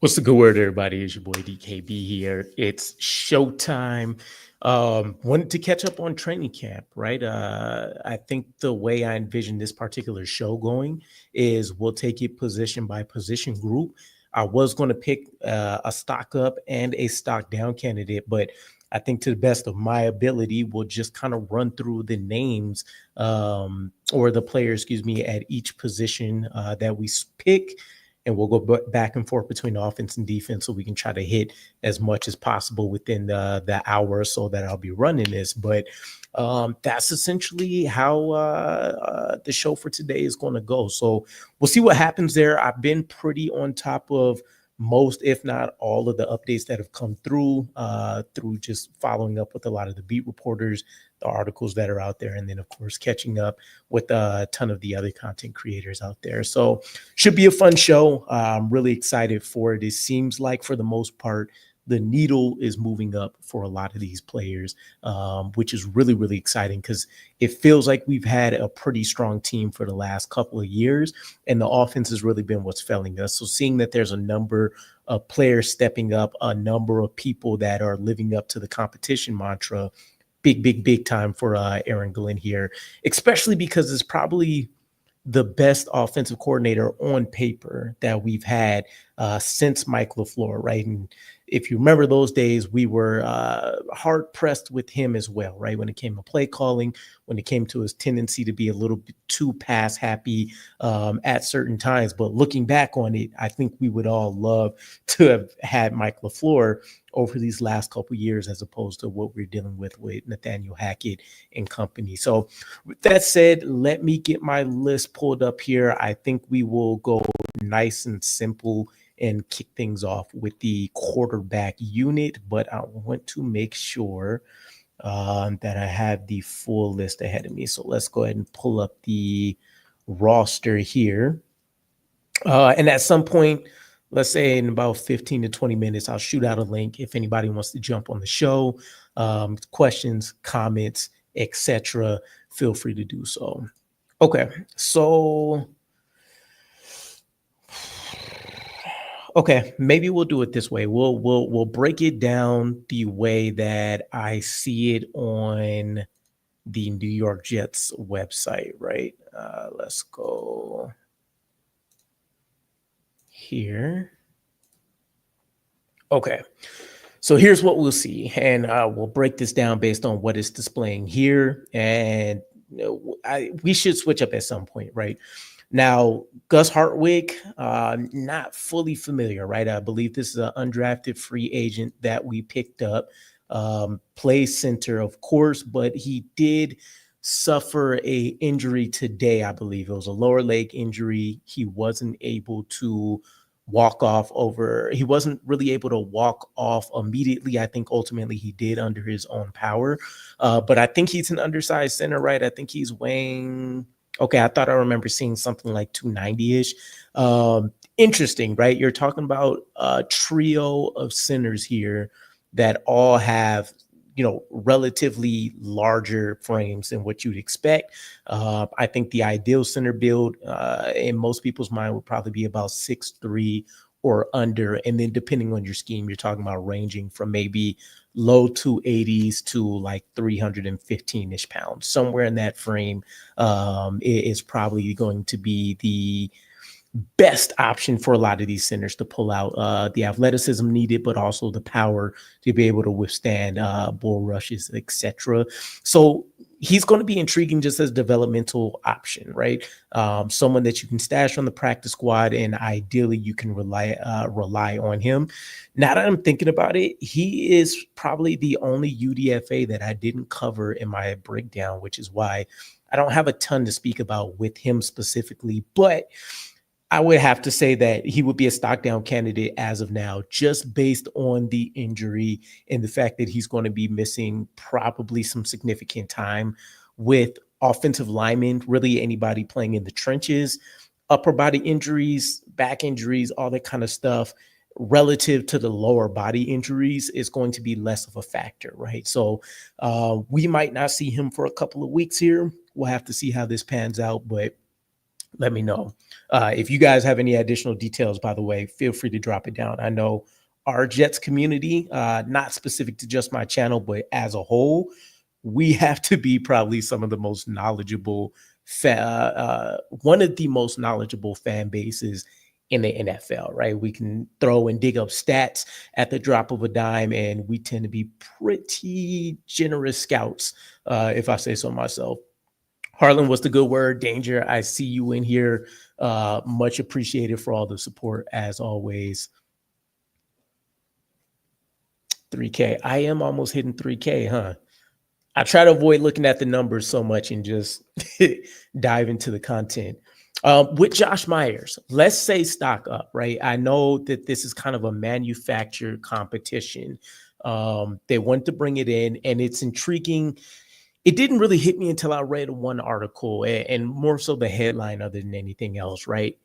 What's the good word, everybody? It's your boy DKB here. It's showtime. Wanted to catch up on training camp, right? I think the way I envision this particular show going is we'll take it position by position group. I was going to pick a stock up and a stock down candidate, but I think to the best of my ability, we'll just kind of run through the names or the players, excuse me, at each position that we pick, and we'll go back and forth between offense and defense so we can try to hit as much as possible within the hour or so that I'll be running this. But that's essentially how the show for today is going to go. So we'll see what happens there. I've been pretty on top of most, if not all, of the updates that have come through just following up with a lot of the beat reporters, the articles that are out there, and then of course catching up with a ton of the other content creators out there. So should be a fun show. I'm really excited for it. It seems like for the most part, the needle is moving up for a lot of these players, which is really, really exciting because it feels like we've had a pretty strong team for the last couple of years, and the offense has really been what's failing us. So seeing that there's a number of players stepping up, a number of people that are living up to the competition mantra, big time for Aaron Glenn here, especially because it's probably the best offensive coordinator on paper that we've had since Mike LaFleur, right? And if you remember those days, we were hard pressed with him as well, right? When it came to play calling, when it came to his tendency to be a little bit too pass happy at certain times. But looking back on it, I think we would all love to have had Mike LaFleur over these last couple of years as opposed to what we're dealing with Nathaniel Hackett and company. So with that said, let me get my list pulled up here. I think we will go nice and simple and kick things off with the quarterback unit, but I want to make sure that I have the full list ahead of me. So let's go ahead and pull up the roster here. And at some point, let's say in about 15 to 20 minutes, I'll shoot out a link if anybody wants to jump on the show. Questions, comments, etc. Feel free to do so. Okay, so maybe we'll do it this way. We'll break it down the way that I see it on the New York Jets website, right? Let's go here. Okay. So here's what we'll see, and we'll break this down based on what it's displaying here. And we should switch up at some point, right? Now, Gus Hartwig, not fully familiar, right? I believe this is an undrafted free agent that we picked up. Plays center, of course, but he did suffer a injury today, I believe. It was a lower leg injury. He wasn't able to walk off over. He wasn't really able to walk off immediately. I think ultimately he did under his own power. But I think he's an undersized center, right? I think he's weighing. Okay, I thought I remember seeing something like 290-ish. Interesting, right? You're talking about a trio of centers here that all have, relatively larger frames than what you'd expect. I think the ideal center build in most people's mind would probably be about 6'3" or under. And then depending on your scheme, you're talking about ranging from maybe low 280s to like 315-ish pounds. Somewhere in that frame is probably going to be the best option for a lot of these centers to pull out the athleticism needed, but also the power to be able to withstand bull rushes, etc. So he's going to be intriguing just as developmental option, right? Someone that you can stash on the practice squad, and ideally you can rely on him. Now that I'm thinking about it, he is probably the only UDFA that I didn't cover in my breakdown, which is why I don't have a ton to speak about with him specifically, but I would have to say that he would be a stock down candidate as of now, just based on the injury and the fact that he's going to be missing probably some significant time with offensive linemen, really anybody playing in the trenches, upper body injuries, back injuries, all that kind of stuff. Relative to the lower body injuries is going to be less of a factor, right? So we might not see him for a couple of weeks here. We'll have to see how this pans out, but let me know. If you guys have any additional details, by the way, feel free to drop it down. I know our Jets community, not specific to just my channel, but as a whole, we have to be probably some of the most knowledgeable, one of the most knowledgeable fan bases in the NFL, right? We can throw and dig up stats at the drop of a dime, and we tend to be pretty generous scouts, if I say so myself. Harlan, what's the good word? Danger. I see you in here. Much appreciated for all the support as always. 3K. I am almost hitting 3K, huh? I try to avoid looking at the numbers so much and just dive into the content. With Josh Myers, let's say stock up, right? I know that this is kind of a manufactured competition. They want to bring it in, and it's intriguing. It didn't really hit me until I read one article, and more so the headline other than anything else, right?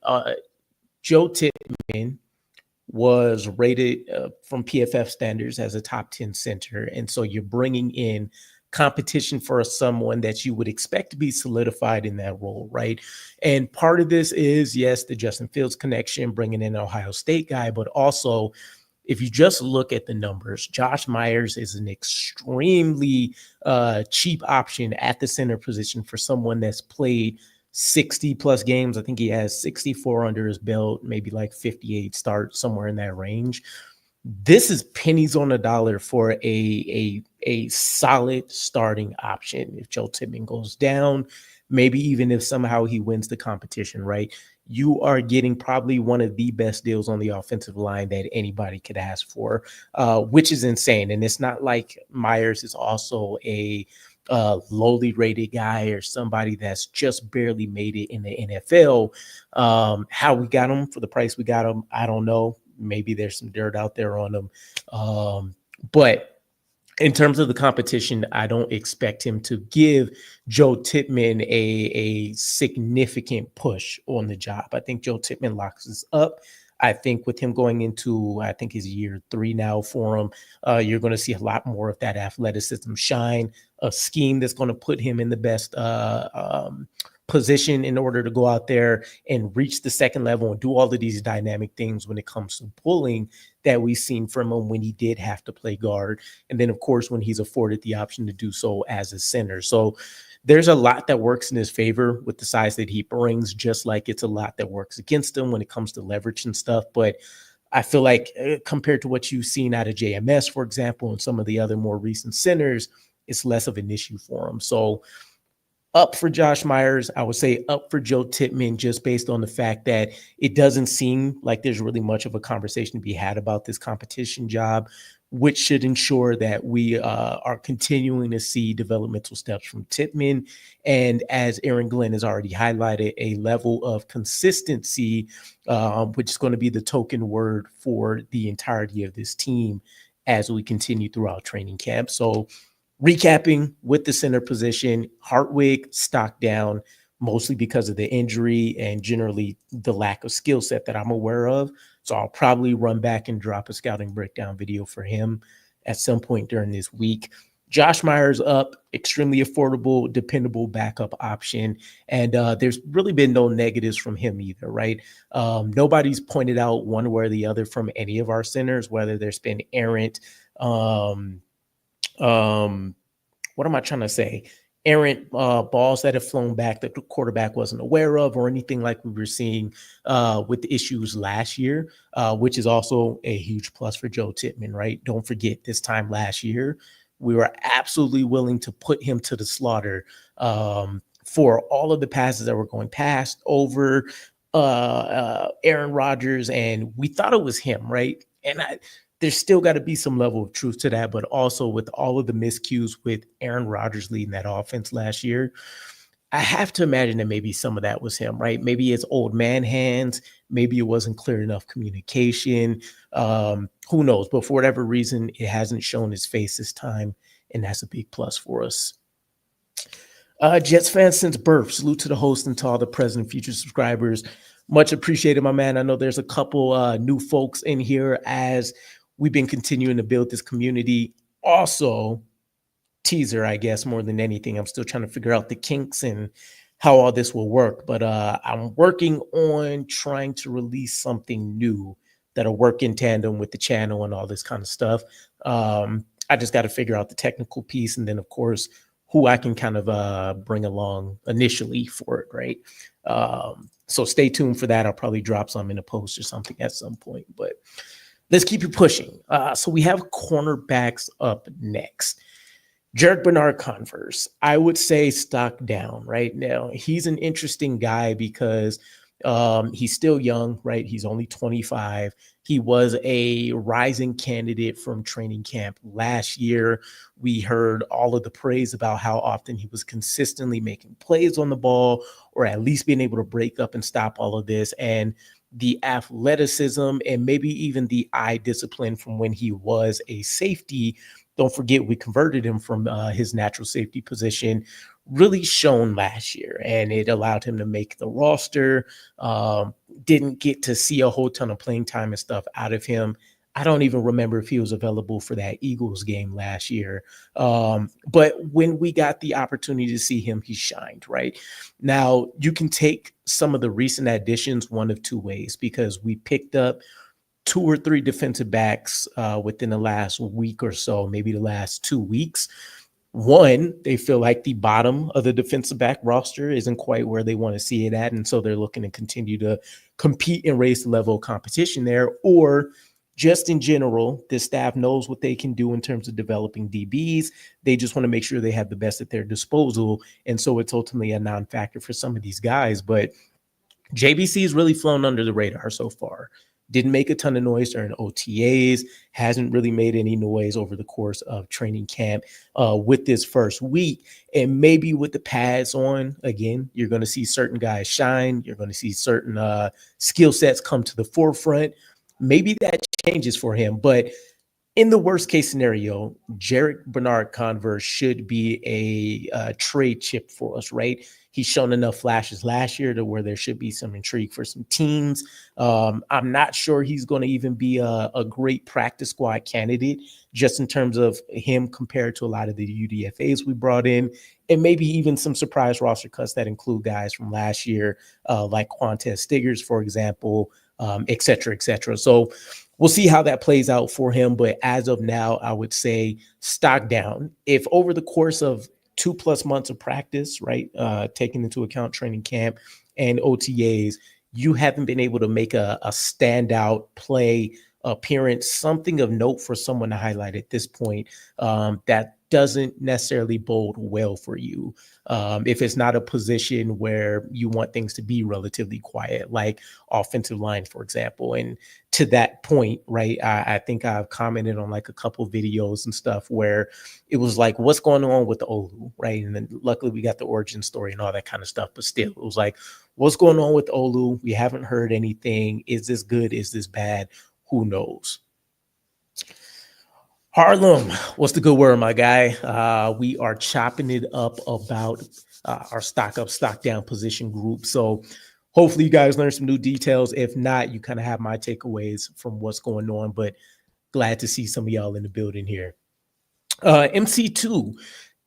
Joe Tippmann was rated from PFF standards as a top 10 center. And so you're bringing in competition for someone that you would expect to be solidified in that role, right? And part of this is, yes, the Justin Fields connection, bringing in an Ohio State guy, but also if you just look at the numbers, Josh Myers is an extremely cheap option at the center position for someone that's played 60 plus games. I think he has 64 under his belt, maybe like 58 starts, somewhere in that range. This is pennies on a dollar for a solid starting option. If Joe Tippmann goes down, maybe even if somehow he wins the competition, right? You are getting probably one of the best deals on the offensive line that anybody could ask for, which is insane. And it's not like Myers is also a lowly rated guy or somebody that's just barely made it in the NFL. How we got him for the price we got him, I don't know. Maybe there's some dirt out there on him. But in terms of the competition, I don't expect him to give Joe Tippmann a significant push on the job. I think Joe Tippmann locks us up. I think with him going into, I think his year 3 now for him, you're going to see a lot more of that athleticism shine, a scheme that's going to put him in the best position in order to go out there and reach the second level and do all of these dynamic things when it comes to pulling that we've seen from him when he did have to play guard. And then, of course, when he's afforded the option to do so as a center. So there's a lot that works in his favor with the size that he brings, just like it's a lot that works against him when it comes to leverage and stuff. But I feel like compared to what you've seen out of JMS, for example, and some of the other more recent centers, it's less of an issue for him. So up for Josh Myers. I would say up for Joe Tippmann, just based on the fact that it doesn't seem like there's really much of a conversation to be had about this competition job, which should ensure that we are continuing to see developmental steps from Tippmann. And as Aaron Glenn has already highlighted, a level of consistency, which is going to be the token word for the entirety of this team as we continue throughout training camp. So recapping with the center position, Hartwig stock down, mostly because of the injury and generally the lack of skill set that I'm aware of. So I'll probably run back and drop a scouting breakdown video for him at some point during this week. Josh Myers up, extremely affordable, dependable backup option. And there's really been no negatives from him either, right? Nobody's pointed out one way or the other from any of our centers, whether there's been errant, what am I trying to say? Errant balls that have flown back that the quarterback wasn't aware of, or anything like we were seeing with the issues last year, which is also a huge plus for Joe Tippmann, right? Don't forget, this time last year, we were absolutely willing to put him to the slaughter for all of the passes that were going past over Aaron Rodgers, and we thought it was him, right? And there's still got to be some level of truth to that, but also with all of the miscues with Aaron Rodgers leading that offense last year, I have to imagine that maybe some of that was him, right? Maybe it's old man hands. Maybe it wasn't clear enough communication. Who knows? But for whatever reason, it hasn't shown his face this time, and that's a big plus for us. Jets fans since birth. Salute to the host and to all the present and future subscribers. Much appreciated, my man. I know there's a couple new folks in here as we've been continuing to build this community. Also, teaser, I guess, more than anything, I'm still trying to figure out the kinks and how all this will work. But I'm working on trying to release something new that'll work in tandem with the channel and all this kind of stuff. I just got to figure out the technical piece, and then of course who I can kind of bring along initially for it, right? So stay tuned for that. I'll probably drop some in a post or something at some point, but let's keep it pushing. So we have cornerbacks up next. Jarek Bernard Converse, I would say stock down right now. He's an interesting guy because he's still young, right? He's only 25. He was a rising candidate from training camp last year. We heard all of the praise about how often he was consistently making plays on the ball, or at least being able to break up and stop all of this. And the athleticism and maybe even the eye discipline from when he was a safety. Don't forget, we converted him from his natural safety position, really shone last year, and it allowed him to make the roster. Didn't get to see a whole ton of playing time and stuff out of him. I don't even remember if he was available for that Eagles game last year. But when we got the opportunity to see him, he shined, right? Now, you can take some of the recent additions one of two ways, because we picked up 2 or 3 defensive backs within the last week or so, maybe the last 2 weeks. One, they feel like the bottom of the defensive back roster isn't quite where they want to see it at, and so they're looking to continue to compete and raise the level of competition there. Or just in general, the staff knows what they can do in terms of developing DBs. They just want to make sure they have the best at their disposal, and so it's ultimately a non-factor for some of these guys. But JBC has really flown under the radar so far. Didn't make a ton of noise during OTAs, hasn't really made any noise over the course of training camp with this first week. And maybe with the pads on, again, you're going to see certain guys shine. You're going to see certain skill sets come to the forefront. Maybe that changes for him. But in the worst case scenario, Jarek Bernard Converse should be a trade chip for us, right? He's shown enough flashes last year to where there should be some intrigue for some teams. I'm not sure he's going to even be a great practice squad candidate, just in terms of him compared to a lot of the UDFAs we brought in, and maybe even some surprise roster cuts that include guys from last year, like Quantez Stiggers, for example, et cetera, et cetera. So we'll see how that plays out for him. But as of now, I would say stock down. If over the course of 2+ months of practice, right, taking into account training camp and OTAs, you haven't been able to make a standout play appearance, something of note for someone to highlight at this point, that doesn't necessarily bode well for you. If it's not a position where you want things to be relatively quiet, like offensive line, for example. And to that point, right, I think I've commented on like a couple videos and stuff where it was like, what's going on with the Olu, right? And then luckily we got the origin story and all that kind of stuff. But still, it was like, what's going on with Olu? We haven't heard anything. Is this good? Is this bad? Who knows? Harlem, what's the good word, my guy? We are chopping it up about our stock up, stock down position group. So hopefully you guys learned some new details. If not, you kind of have my takeaways from what's going on, but glad to see some of y'all in the building here. MC2,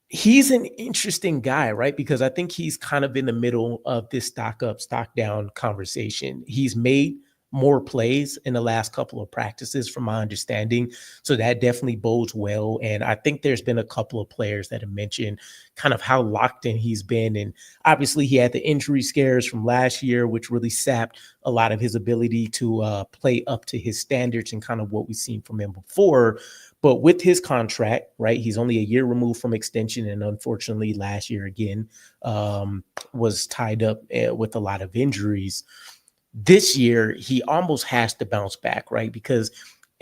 he's an interesting guy, right? Because I think he's kind of in the middle of this stock up, stock down conversation. He's made more plays in the last couple of practices, from my understanding. So that definitely bodes well. And I think there's been a couple of players that have mentioned kind of how locked in he's been. And obviously he had the injury scares from last year, which really sapped a lot of his ability to play up to his standards and kind of what we've seen from him before. But with his contract, right, he's only a year removed from extension. And unfortunately, last year again was tied up with a lot of injuries. This year, he almost has to bounce back, right? Because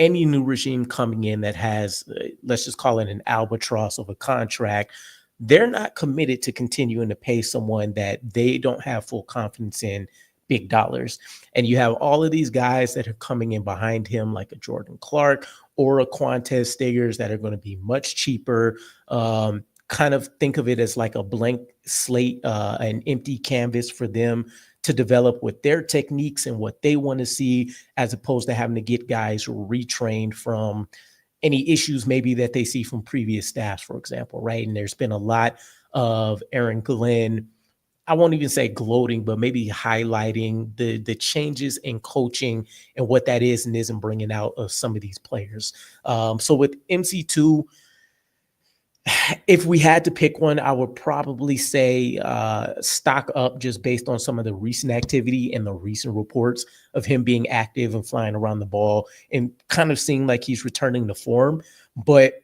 any new regime coming in that has, let's just call it an albatross of a contract, they're not committed to continuing to pay someone that they don't have full confidence in big dollars. And you have all of these guys that are coming in behind him, like a Jordan Clark or a Quantez Stiggers, that are going to be much cheaper. Kind of think of it as like a blank slate, an empty canvas for them to develop with their techniques and what they want to see, as opposed to having to get guys retrained from any issues maybe that they see from previous staffs, for example, right? And there's been a lot of Aaron Glenn I won't even say gloating, but maybe highlighting the changes in coaching and what that is and isn't bringing out of some of these players. So with MC2, if we had to pick one, I would probably say stock up just based on some of the recent activity and the recent reports of him being active and flying around the ball and kind of seeing like he's returning to form. But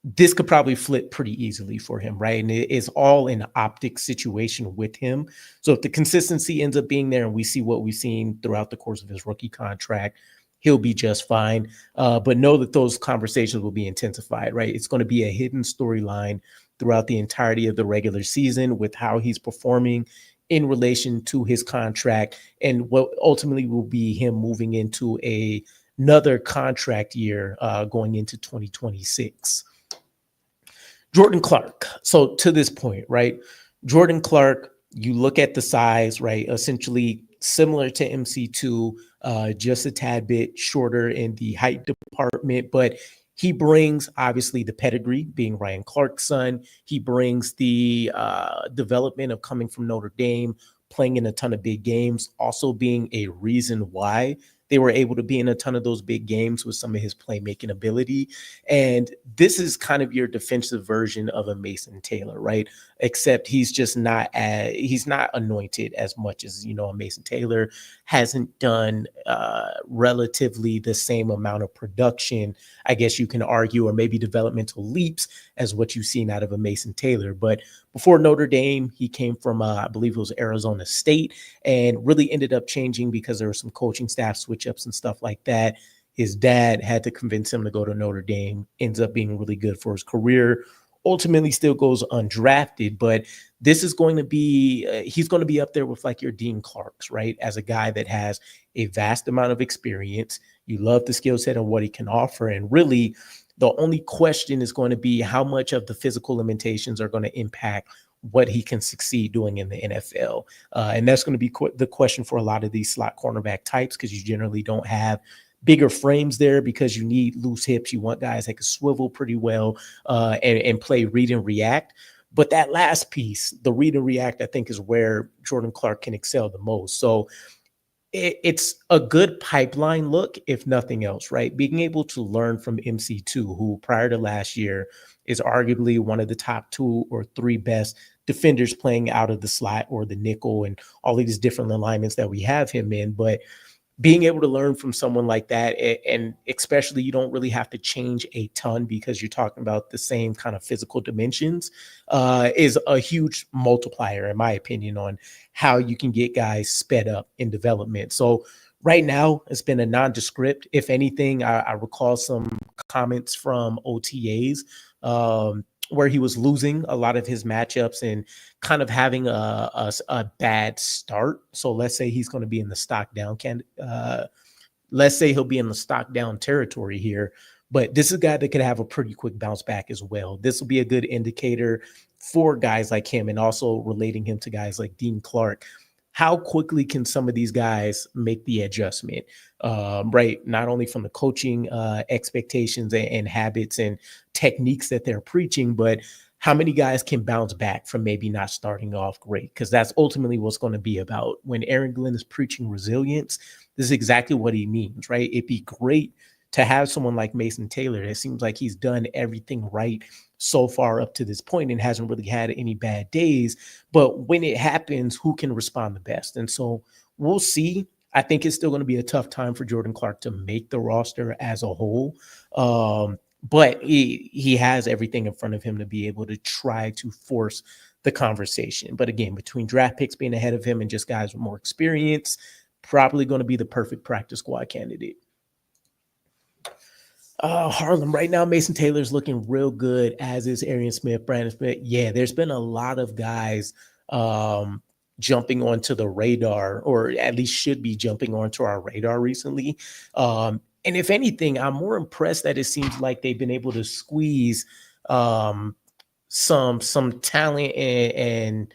this could probably flip pretty easily for him, right? And it is all an optic situation with him. So if the consistency ends up being there and we see what we've seen throughout the course of his rookie contract, he'll be just fine. But know that those conversations will be intensified, right? It's going to be a hidden storyline throughout the entirety of the regular season with how he's performing in relation to his contract and what ultimately will be him moving into another contract year going into 2026. Jordan Clark. So to this point, right? Jordan Clark, you look at the size, right? Essentially similar to MC2, just a tad bit shorter in the height department, but he brings obviously the pedigree, being Ryan Clark's son. He brings the development of coming from Notre Dame, playing in a ton of big games, also being a reason why they were able to be in a ton of those big games with some of his playmaking ability. And this is kind of your defensive version of a Mason Taylor, right? Except he's just he's not anointed as much as, a Mason Taylor hasn't done relatively the same amount of production, I guess you can argue, or maybe developmental leaps as what you've seen out of a Mason Taylor. But before Notre Dame, he came from, I believe it was Arizona State, and really ended up changing because there were some coaching staff switch ups and stuff like that. His dad had to convince him to go to Notre Dame, ends up being really good for his career, ultimately still goes undrafted, but this is going to be, he's going to be up there with like your Dean Clarks, right? As a guy that has a vast amount of experience. You love the skill set and what he can offer. And really, the only question is going to be how much of the physical limitations are going to impact what he can succeed doing in the NFL. And that's going to be the question for a lot of these slot cornerback types, because you generally don't have bigger frames there because you need loose hips. You want guys that can swivel pretty well and play read and react. But that last piece, the read and react, I think is where Jordan Clark can excel the most. So it's a good pipeline look, if nothing else, right? Being able to learn from MC2, who prior to last year is arguably one of the top 2 or 3 best defenders playing out of the slot or the nickel and all of these different alignments that we have him in. But being able to learn from someone like that, and especially you don't really have to change a ton because you're talking about the same kind of physical dimensions, is a huge multiplier, in my opinion, on how you can get guys sped up in development. So right now, it's been a nondescript. If anything, I recall some comments from OTAs where he was losing a lot of his matchups and kind of having a bad start. So let's say he's going to be in the stock down let's say he'll be in the stock down territory here, but this is a guy that could have a pretty quick bounce back as well. This will be a good indicator for guys like him, and also relating him to guys like Dean Clark. How quickly can some of these guys make the adjustment, right? Not only from the coaching expectations and habits and techniques that they're preaching, but how many guys can bounce back from maybe not starting off great? Because that's ultimately what's going to be about. When Aaron Glenn is preaching resilience, this is exactly what he means, right? It'd be great to have someone like Mason Taylor. It seems like he's done everything right so far up to this point and hasn't really had any bad days. But when it happens, who can respond the best? And so we'll see. I think it's still going to be a tough time for Jordan Clark to make the roster as a whole. But he has everything in front of him to be able to try to force the conversation. But again, between draft picks being ahead of him and just guys with more experience, probably going to be the perfect practice squad candidate. Harlem, right now, Mason Taylor's looking real good, as is Arian Smith, Brandon Smith. Yeah, there's been a lot of guys jumping onto the radar, or at least should be jumping onto our radar recently. And if anything, I'm more impressed that it seems like they've been able to squeeze some talent and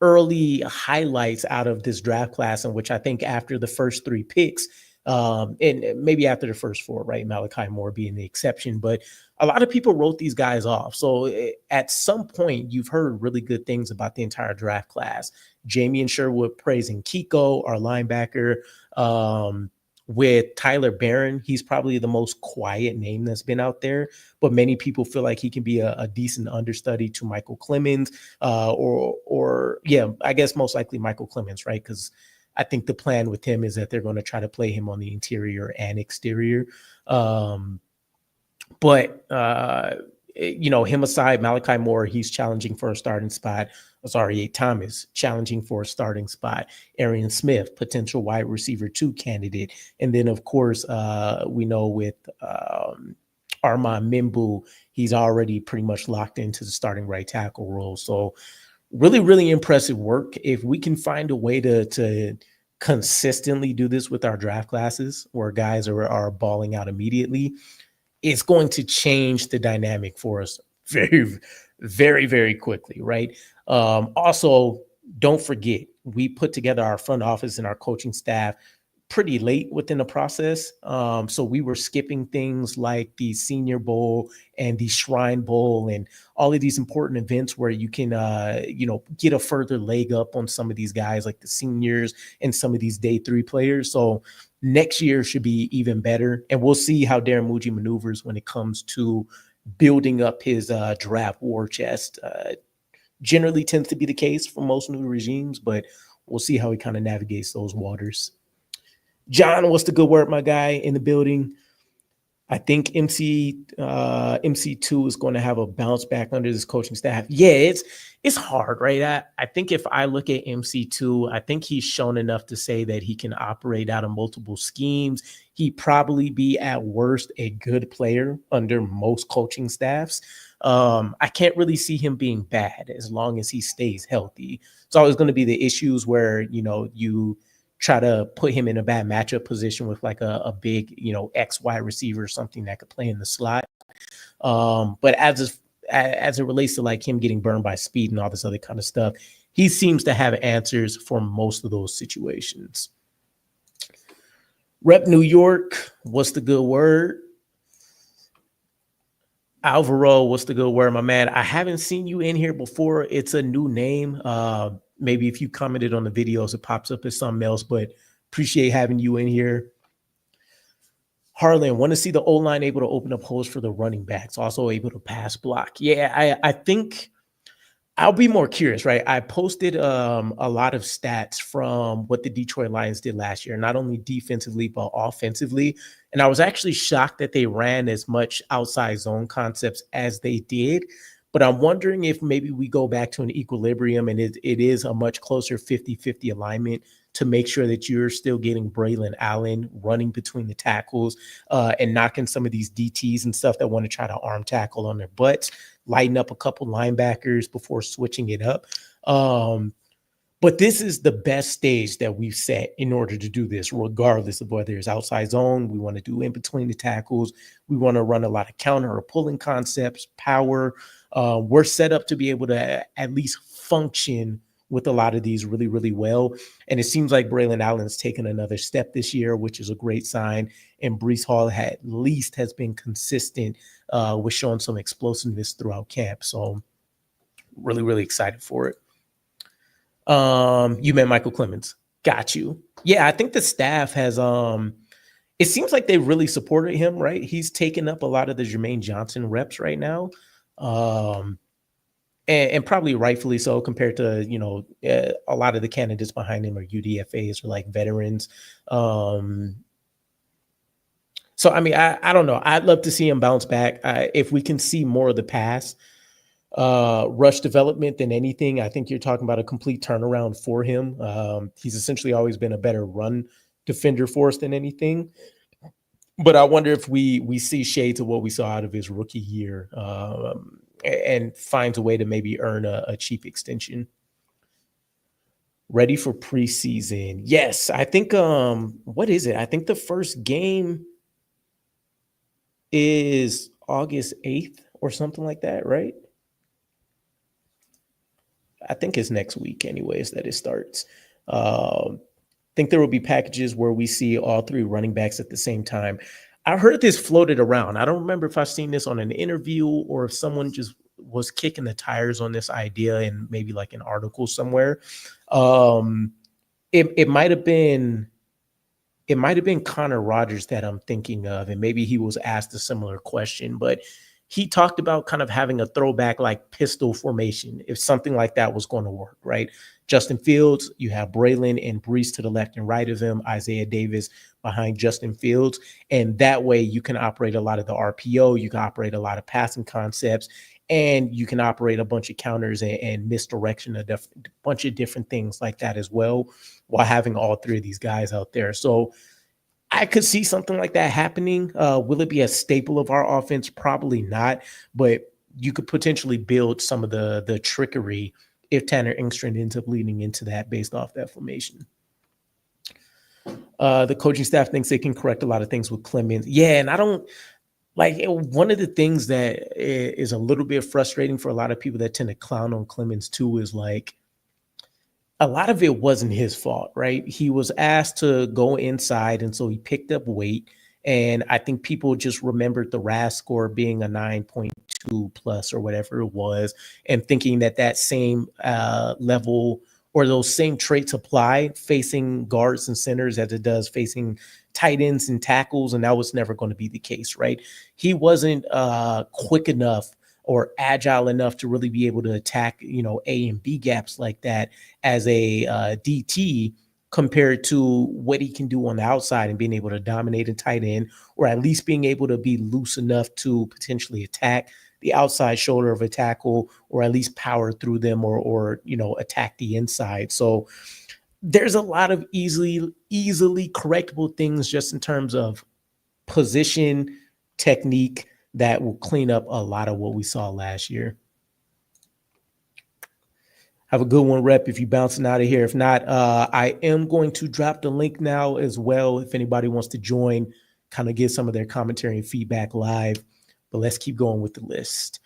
early highlights out of this draft class, in which I think after the first 3 picks, And maybe after the first four, right? Malachi Moore being the exception, but a lot of people wrote these guys off. So at some point, you've heard really good things about the entire draft class. Jamie and Sherwood praising Kiko, our linebacker. With Tyler Barron, he's probably the most quiet name that's been out there, but many people feel like he can be a decent understudy to Michael Clemens, or yeah, I guess most likely Michael Clemens, right? Because I think the plan with him is that they're going to try to play him on the interior and exterior. But him aside, Malachi Moore, he's challenging for a starting spot. Sorry, Thomas challenging for a starting spot. Arian Smith, potential wide receiver 2 candidate. And then, of course, we know with Armand Mimbu, he's already pretty much locked into the starting right tackle role. So really, really impressive work. If we can find a way to consistently do this with our draft classes where guys are balling out immediately, it's going to change the dynamic for us very, very, very quickly, right? Also, don't forget, we put together our front office and our coaching staff pretty late within the process. So we were skipping things like the Senior Bowl and the Shrine Bowl and all of these important events where you can, get a further leg up on some of these guys like the seniors and some of these day 3 players. So next year should be even better. And we'll see how Darren Muji maneuvers when it comes to building up his draft war chest. Generally tends to be the case for most new regimes, but we'll see how he kind of navigates those waters. John, what's the good word, my guy in the building? I think MC2 is going to have a bounce back under this coaching staff. Yeah, it's hard, right? I think if I look at MC2, I think he's shown enough to say that he can operate out of multiple schemes. He'd probably be at worst a good player under most coaching staffs. I can't really see him being bad as long as he stays healthy. It's always going to be the issues where, you try to put him in a bad matchup position with like a big, X wide receiver or something that could play in the slot. But as it relates to like him getting burned by speed and all this other kind of stuff, he seems to have answers for most of those situations. Rep New York, what's the good word? Alvaro, what's the good word, my man? I haven't seen you in here before. It's a new name. Maybe if you commented on the videos, it pops up as something else, but appreciate having you in here. Harlan, want to see the O-line able to open up holes for the running backs, also able to pass block. Yeah, I think I'll be more curious, right? I posted a lot of stats from what the Detroit Lions did last year, not only defensively, but offensively. And I was actually shocked that they ran as much outside zone concepts as they did. But I'm wondering if maybe we go back to an equilibrium and it is a much closer 50-50 alignment to make sure that you're still getting Braylon Allen running between the tackles and knocking some of these DTs and stuff that want to try to arm tackle on their butts, lighten up a couple linebackers before switching it up. But this is the best stage that we've set in order to do this, regardless of whether it's outside zone. We want to do in between the tackles. We want to run a lot of counter or pulling concepts, power. We're set up to be able to at least function with a lot of these really, really well. And it seems like Braylon Allen's taken another step this year, which is a great sign. And Breece Hall at least has been consistent with showing some explosiveness throughout camp. So really, really excited for it. You meant Michael Clemens. Got you. Yeah, I think the staff has it seems like they really supported him, right? He's taken up a lot of the Jermaine Johnson reps right now. And probably rightfully so compared to, a lot of the candidates behind him are UDFAs or like veterans. So, I mean, I don't know. I'd love to see him bounce back. If we can see more of the pass rush development than anything, I think you're talking about a complete turnaround for him. He's essentially always been a better run defender for us than anything. But I wonder if we see shades of what we saw out of his rookie year and finds a way to maybe earn a cheap extension. Ready for preseason. Yes, I think, what is it? I think the first game is August 8th or something like that, right? I think it's next week anyways that it starts. think there will be packages where we see all three running backs at the same time. I heard this floated around. I don't remember if I've seen this on an interview or if someone just was kicking the tires on this idea in maybe like an article somewhere. Um, it might have been Connor Rogers that I'm thinking of, and maybe he was asked a similar question, but he talked about kind of having a throwback like pistol formation if something like that was going to work, right? Justin Fields, you have Braylon and Brees to the left and right of him, Isaiah Davis behind Justin Fields. And that way you can operate a lot of the RPO, you can operate a lot of passing concepts, and you can operate a bunch of counters and misdirection, a bunch of different things like that as well, while having all three of these guys out there. So I could see something like that happening. Will it be a staple of our offense? Probably not, but you could potentially build some of the trickery if Tanner Engstrand ends up leading into that based off that formation. The coaching staff thinks they can correct a lot of things with Clemens. Yeah, and I don't like one of the things that is a little bit frustrating for a lot of people that tend to clown on Clemens too is like a lot of it wasn't his fault, right? He was asked to go inside, and so he picked up weight. And I think people just remembered the RAS score being a 9.2 plus or whatever it was, and thinking that that same level or those same traits apply facing guards and centers as it does facing tight ends and tackles. And that was never going to be the case, right? He wasn't quick enough or agile enough to really be able to attack, A and B gaps like that as a DT compared to what he can do on the outside and being able to dominate a tight end, or at least being able to be loose enough to potentially attack the outside shoulder of a tackle, or at least power through them or attack the inside. So there's a lot of easily correctable things just in terms of position, technique, that will clean up a lot of what we saw last year. Have a good one, Rep, if you're bouncing out of here. If not, I am going to drop the link now as well if anybody wants to join, kind of give some of their commentary and feedback live. But let's keep going with the list.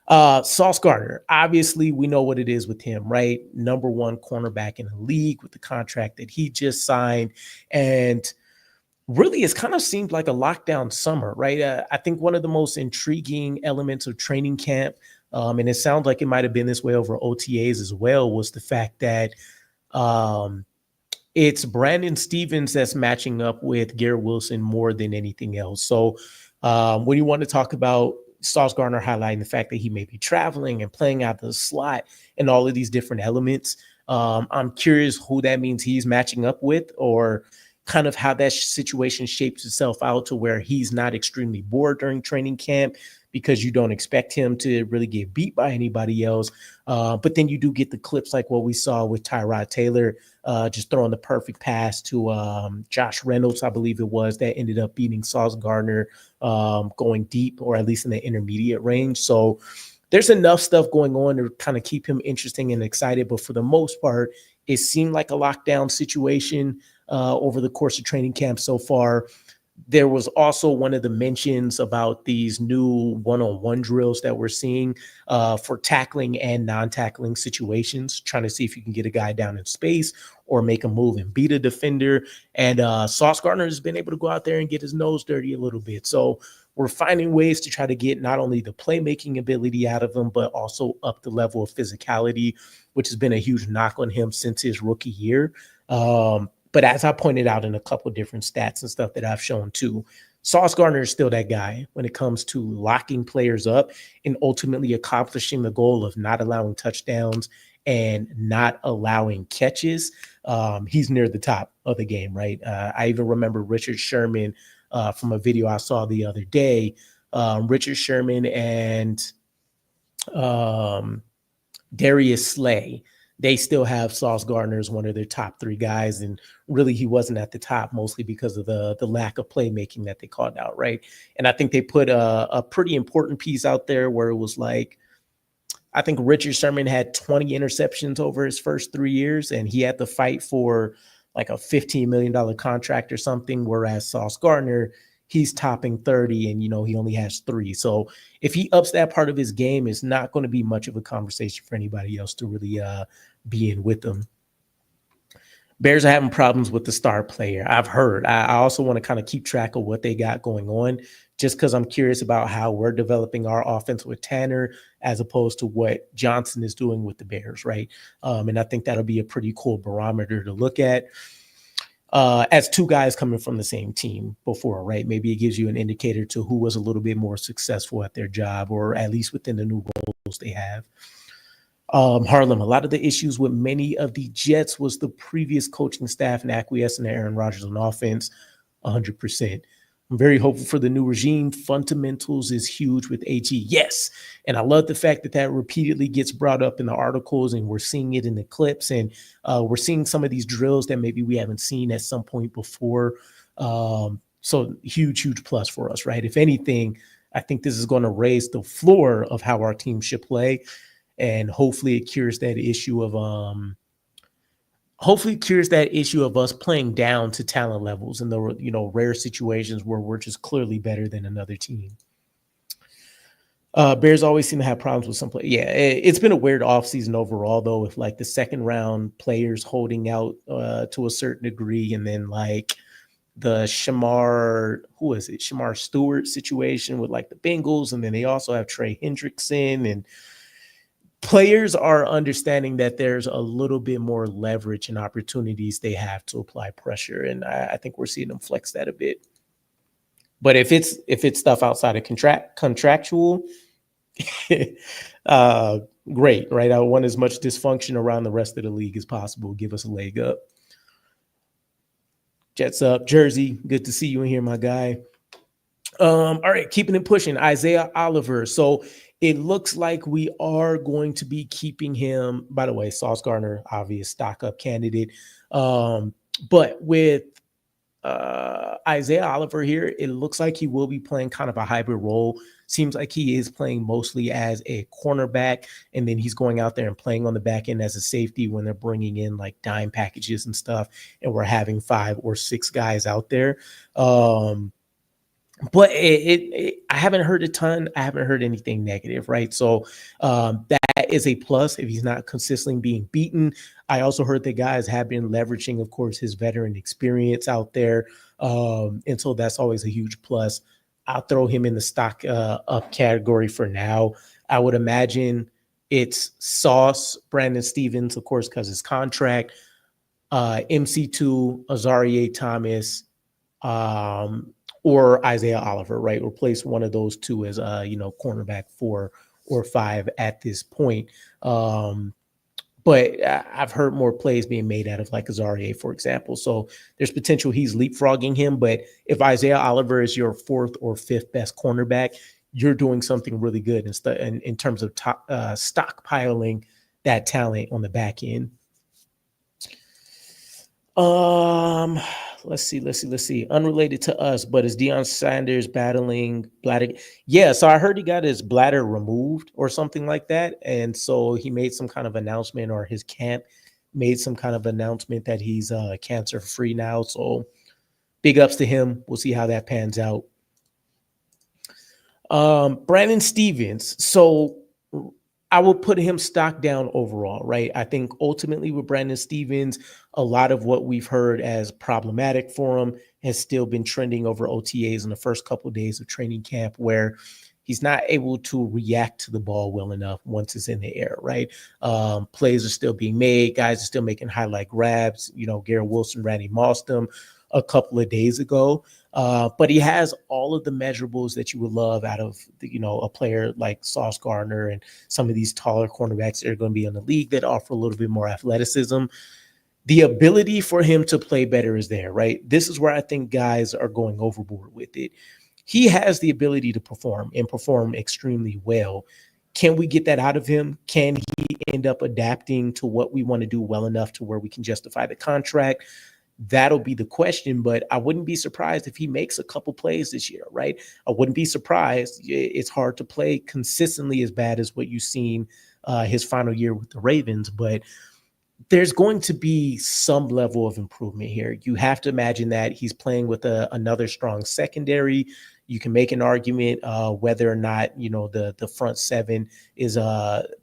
Sauce Gardner, obviously we know what it is with him, right? Number one cornerback in the league with the contract that he just signed. And really, it's kind of seemed like a lockdown summer, right? I think one of the most intriguing elements of training camp, and it sounds like it might have been this way over OTAs as well, was the fact that it's Brandon Stevens that's matching up with Garrett Wilson more than anything else. So when you want to talk about Sauce Gardner highlighting the fact that he may be traveling and playing out the slot and all of these different elements, I'm curious who that means he's matching up with, or kind of how that situation shapes itself out to where he's not extremely bored during training camp because you don't expect him to really get beat by anybody else. But then you do get the clips like what we saw with Tyrod Taylor, just throwing the perfect pass to Josh Reynolds, I believe it was, that ended up beating Sauce Gardner going deep, or at least in the intermediate range. So there's enough stuff going on to kind of keep him interesting and excited. But for the most part, it seemed like a lockdown situation over the course of training camp so far. There was also one of the mentions about these new one-on-one drills that we're seeing for tackling and non-tackling situations, trying to see if you can get a guy down in space or make a move and beat a defender. And Sauce Gardner has been able to go out there and get his nose dirty a little bit. So we're finding ways to try to get not only the playmaking ability out of him, but also up the level of physicality, which has been a huge knock on him since his rookie year. But as I pointed out in a couple of different stats and stuff that I've shown too, Sauce Gardner is still that guy when it comes to locking players up and ultimately accomplishing the goal of not allowing touchdowns and not allowing catches. He's near the top of the game, right? I even remember Richard Sherman from a video I saw the other day. Richard Sherman and Darius Slay, they still have Sauce Gardner as one of their top three guys. And really, he wasn't at the top, mostly because of the lack of playmaking that they called out, right? And I think they put a pretty important piece out there where it was like, I think Richard Sherman had 20 interceptions over his first 3 years, and he had to fight for like a $15 million contract or something, whereas Sauce Gardner, he's topping 30 and, he only has 3. So if he ups that part of his game, it's not going to be much of a conversation for anybody else to really be in with him. Bears are having problems with the star player. I've heard. I also want to kind of keep track of what they got going on, just because I'm curious about how we're developing our offense with Tanner as opposed to what Johnson is doing with the Bears, right? And I think that'll be a pretty cool barometer to look at. As two guys coming from the same team before, right? Maybe it gives you an indicator to who was a little bit more successful at their job, or at least within the new roles they have. Harlem, a lot of the issues with many of the Jets was the previous coaching staff and acquiescing to Aaron Rodgers on offense. 100%. I'm very hopeful for the new regime. Fundamentals is huge with AG. Yes. And I love the fact that that repeatedly gets brought up in the articles, and we're seeing it in the clips, and we're seeing some of these drills that maybe we haven't seen at some point before. So huge plus for us, right? If anything, I think this is going to raise the floor of how our team should play. And hopefully it cures that issue of us playing down to talent levels in the rare situations where we're just clearly better than another team. Bears always seem to have problems with some play. Yeah, it's been a weird offseason overall, though, with like the second round players holding out to a certain degree, and then like the Shamar Stewart situation with like the Bengals, and then they also have Trey Hendrickson, and players are understanding that there's a little bit more leverage and opportunities they have to apply pressure. And I think we're seeing them flex that a bit. But if it's stuff outside of contractual, great, right? I want as much dysfunction around the rest of the league as possible. Give us a leg up. Jets up. Jersey, good to see you in here, my guy. All right, keeping it pushing. Isaiah Oliver. So it looks like we are going to be keeping him. By the way, Sauce Gardner, obvious stock up candidate. But with Isaiah Oliver here, it looks like he will be playing kind of a hybrid role. Seems like he is playing mostly as a cornerback, and then he's going out there and playing on the back end as a safety when they're bringing in like dime packages and stuff, and we're having 5 or 6 guys out there. But I haven't heard a ton. I haven't heard anything negative, right? So that is a plus if he's not consistently being beaten. I also heard that guys have been leveraging, of course, his veteran experience out there. And so that's always a huge plus. I'll throw him in the stock up category for now. I would imagine it's Sauce, Brandon Stevens, of course, because his contract, MC2, Azarie Thomas, or Isaiah Oliver, right? Replace one of those two as cornerback 4 or 5 at this point. But I've heard more plays being made out of like Azarie, for example. So there's potential he's leapfrogging him. But if Isaiah Oliver is your 4th or 5th best cornerback, you're doing something really good in terms of stockpiling that talent on the back end. Let's see. Unrelated to us, but is Deion Sanders battling bladder? Yeah, so I heard he got his bladder removed or something like that. And so he made some kind of announcement, or his camp made some kind of announcement that he's cancer free now. So big ups to him. We'll see how that pans out. Brandon Stevens. So I will put him stock down overall, right? I think ultimately with Brandon Stevens, a lot of what we've heard as problematic for him has still been trending over OTAs in the first couple of days of training camp, where he's not able to react to the ball well enough once it's in the air, right? Plays are still being made. Guys are still making highlight grabs. Garrett Wilson, Randy mossed him a couple of days ago. But he has all of the measurables that you would love out of, a player like Sauce Gardner and some of these taller cornerbacks that are going to be in the league that offer a little bit more athleticism. The ability for him to play better is there, right? This is where I think guys are going overboard with it. He has the ability to perform and perform extremely well. Can we get that out of him? Can he end up adapting to what we want to do well enough to where we can justify the contract? That'll be the question, but I wouldn't be surprised if he makes a couple plays this year, right? I wouldn't be surprised. It's hard to play consistently as bad as what you've seen his final year with the Ravens, but there's going to be some level of improvement here. You have to imagine that he's playing with another strong secondary. You can make an argument whether or not, the front 7 is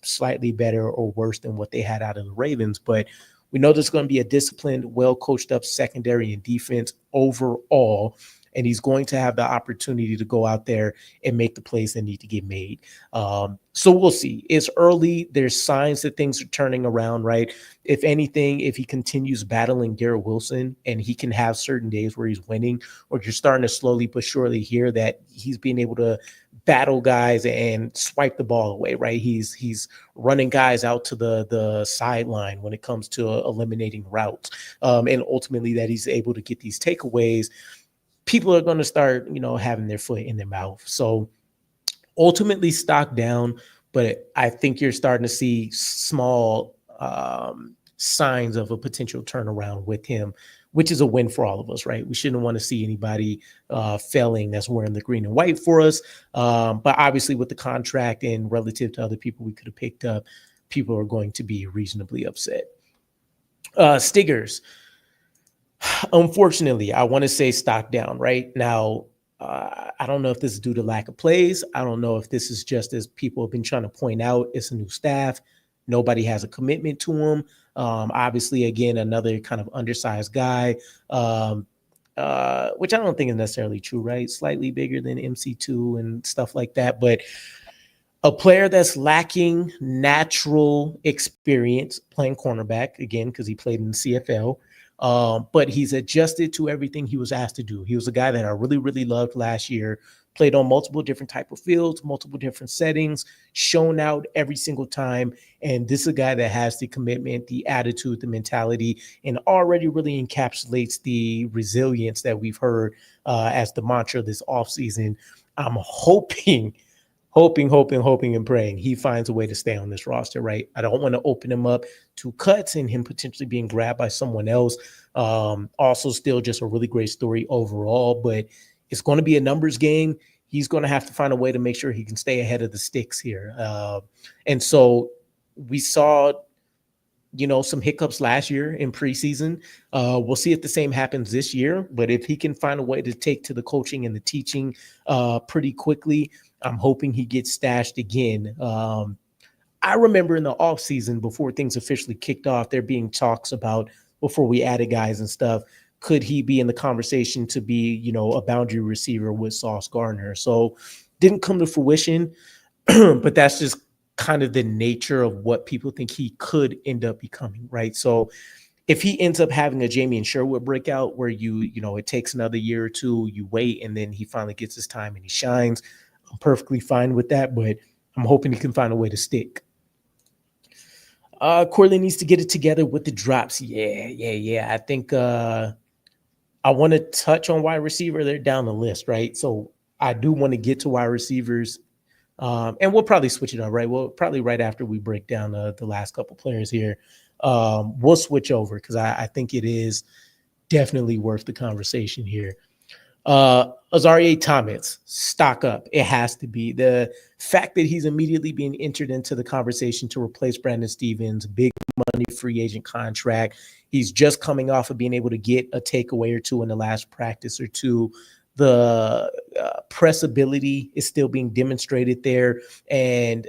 slightly better or worse than what they had out of the Ravens, but We know there's going to be a disciplined, well coached up secondary and defense overall. And he's going to have the opportunity to go out there and make the plays that need to get made. So we'll see. It's early. There's signs that things are turning around, right? If anything, if he continues battling Garrett Wilson and he can have certain days where he's winning, or you're starting to slowly but surely hear that he's being able to battle guys and swipe the ball away, right? He's running guys out to the sideline when it comes to eliminating routes, and ultimately that he's able to get these takeaways. People are going to start, having their foot in their mouth. So ultimately stock down, but I think you're starting to see small signs of a potential turnaround with him, which is a win for all of us, right? We shouldn't want to see anybody failing that's wearing the green and white for us. But obviously with the contract and relative to other people we could have picked up, people are going to be reasonably upset. Stiggers. Unfortunately, I want to say stock down right now. I don't know if this is due to lack of plays. I don't know if this is just, as people have been trying to point out, it's a new staff. Nobody has a commitment to him. Obviously, again, another kind of undersized guy, which I don't think is necessarily true, right? Slightly bigger than MC2 and stuff like that. But a player that's lacking natural experience playing cornerback, again, because he played in the CFL. But he's adjusted to everything he was asked to do. He was a guy that I really, really loved last year, played on multiple different type of fields, multiple different settings, shown out every single time. And this is a guy that has the commitment, the attitude, the mentality, and already really encapsulates the resilience that we've heard as the mantra this offseason. I'm hoping and praying he finds a way to stay on this roster, right? I don't want to open him up to cuts and him potentially being grabbed by someone else. Also still just a really great story overall, but it's going to be a numbers game. He's going to have to find a way to make sure he can stay ahead of the sticks here. And so we saw, some hiccups last year in preseason. We'll see if the same happens this year, but if he can find a way to take to the coaching and the teaching pretty quickly, I'm hoping he gets stashed again. I remember in the offseason, before things officially kicked off, there being talks about, before we added guys and stuff, could he be in the conversation to be, a boundary receiver with Sauce Gardner? So didn't come to fruition, but that's just kind of the nature of what people think he could end up becoming, right? So if he ends up having a Jamie Sherwood breakout where it takes another year or two, you wait, and then he finally gets his time and he shines, I'm perfectly fine with that, but I'm hoping he can find a way to stick. Corley needs to get it together with the drops. Yeah. I think I want to touch on wide receiver. They're down the list, right? So I do want to get to wide receivers, and we'll probably switch it up, right? Well, probably right after we break down the last couple players here, we'll switch over because I think it is definitely worth the conversation here. Azareye'h Thomas, stock up. It has to be. The fact that he's immediately being entered into the conversation to replace Brandon Stevens, big money free agent contract. He's just coming off of being able to get a takeaway or two in the last practice or two. The press ability is still being demonstrated there. And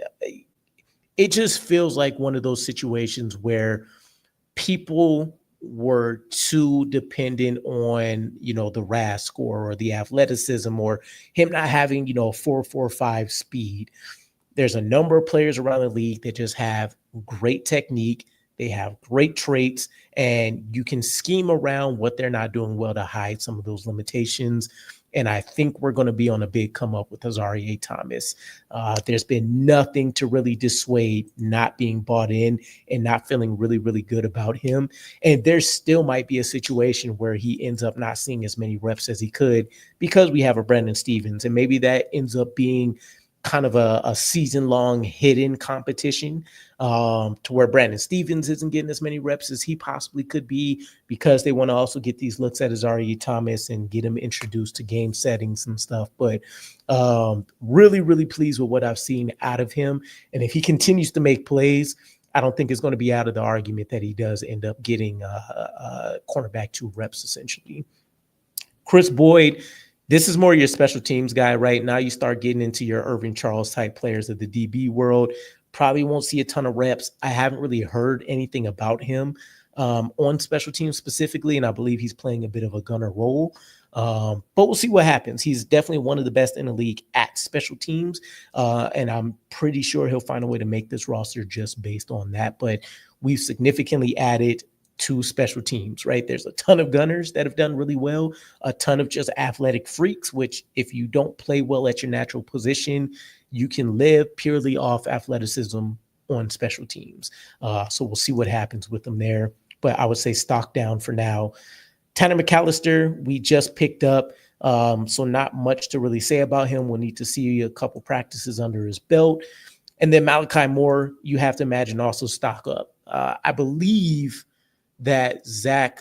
it just feels like one of those situations where people were too dependent on, the RAS score or the athleticism or him not having, 4.45 speed. There's a number of players around the league that just have great technique. They have great traits, and you can scheme around what they're not doing well to hide some of those limitations. And I think we're going to be on a big come up with Azareye'h Thomas. There's been nothing to really dissuade not being bought in and not feeling really, really good about him. And there still might be a situation where he ends up not seeing as many reps as he could because we have a Brandon Stevens. And maybe that ends up being kind of a season-long hidden competition to where Brandon Stevens isn't getting as many reps as he possibly could be because they want to also get these looks at Azareye'h Thomas and get him introduced to game settings and stuff. But really, really pleased with what I've seen out of him. And if he continues to make plays, I don't think it's going to be out of the argument that he does end up getting cornerback 2 reps, essentially. Chris Boyd, this is more your special teams guy, right? Now you start getting into your Irving Charles type players of the DB world. Probably won't see a ton of reps. I haven't really heard anything about him. on special teams specifically, and I believe he's playing a bit of a gunner role. But we'll see what happens. He's definitely one of the best in the league at special teams, and I'm pretty sure he'll find a way to make this roster just based on that. But we've significantly added to special teams, right? There's a ton of gunners that have done really well, a ton of just athletic freaks, which if you don't play well at your natural position, you can live purely off athleticism on special teams. So we'll see what happens with them there. But I would say stock down for now. Tanner McAllister, we just picked up, so not much to really say about him. We'll need to see a couple practices under his belt. And then Malachi Moore, you have to imagine also stock up. I believe that Zach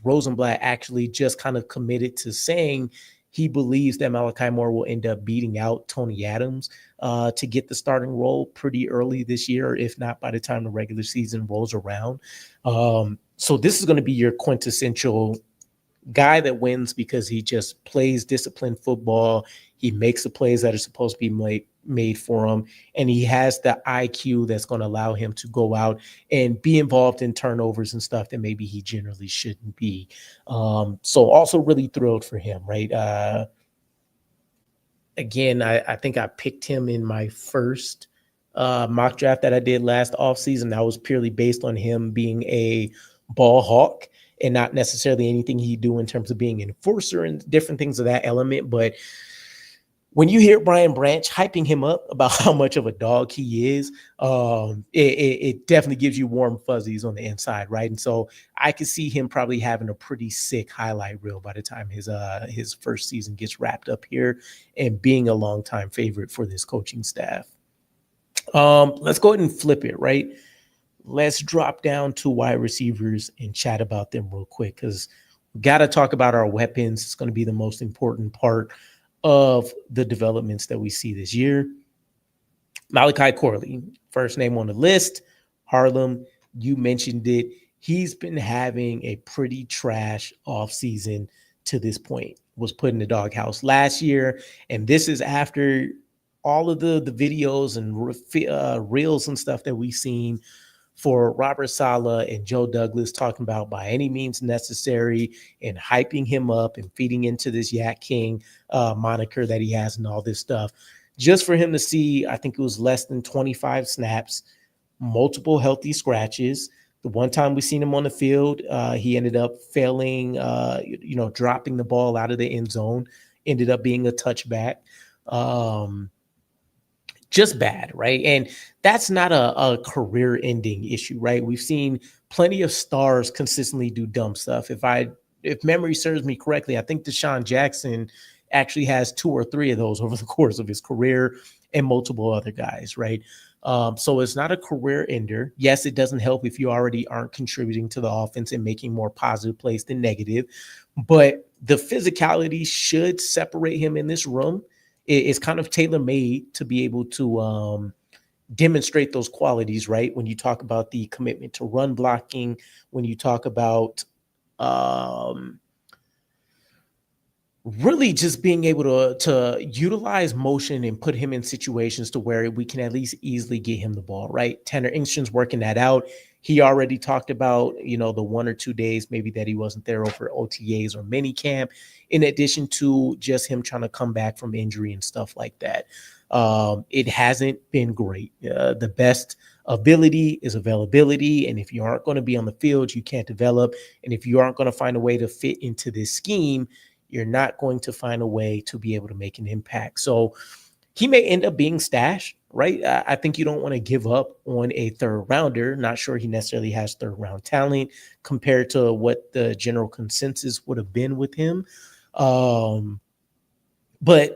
Rosenblatt actually just kind of committed to saying he believes that Malachi Moore will end up beating out Tony Adams to get the starting role pretty early this year, if not by the time the regular season rolls around. So this is going to be your quintessential guy that wins because he just plays disciplined football. He makes the plays that are supposed to be made for him, and he has the IQ that's going to allow him to go out and be involved in turnovers and stuff that maybe he generally shouldn't be. So also really thrilled for him, right? Again, I think I picked him in my first mock draft that I did last offseason. That was purely based on him being a ball hawk and not necessarily anything he'd do in terms of being an enforcer and different things of that element. But when you hear Brian Branch hyping him up about how much of a dog he is, it definitely gives you warm fuzzies on the inside, right? And so I could see him probably having a pretty sick highlight reel by the time his first season gets wrapped up here and being a longtime favorite for this coaching staff. Let's go ahead and flip it, right? Let's drop down to wide receivers and chat about them real quick because we got to talk about our weapons. It's going to be the most important part of the developments that we see this year. Malachi Corley, first name on the list. Harlem, you mentioned it. He's been having a pretty trash offseason to this point. Was put in the doghouse last year, and this is after all of the videos and reels and stuff that we've seen for Robert Saleh and Joe Douglas talking about by any means necessary and hyping him up and feeding into this Yak King moniker that he has and all this stuff. Just for him to see, I think it was less than 25 snaps, multiple healthy scratches. The one time we seen him on the field, he ended up failing, dropping the ball out of the end zone, ended up being a touchback. Just bad, right? And that's not a career-ending issue, right? We've seen plenty of stars consistently do dumb stuff. If memory serves me correctly, I think Deshaun Jackson actually has 2 or 3 of those over the course of his career and multiple other guys, right? So it's not a career ender. Yes, it doesn't help if you already aren't contributing to the offense and making more positive plays than negative, but the physicality should separate him in this room. It's kind of tailor-made to be able to demonstrate those qualities, right? When you talk about the commitment to run blocking, when you talk about really just being able to utilize motion and put him in situations to where we can at least easily get him the ball, right? Tanner Engstrom's working that out. He already talked about, the 1 or 2 days maybe that he wasn't there over OTAs or mini camp, in addition to just him trying to come back from injury and stuff like that. It hasn't been great. The best ability is availability. And if you aren't going to be on the field, you can't develop. And if you aren't going to find a way to fit into this scheme, you're not going to find a way to be able to make an impact. So he may end up being stashed, right? I think you don't want to give up on a third rounder. Not sure he necessarily has third round talent compared to what the general consensus would have been with him. But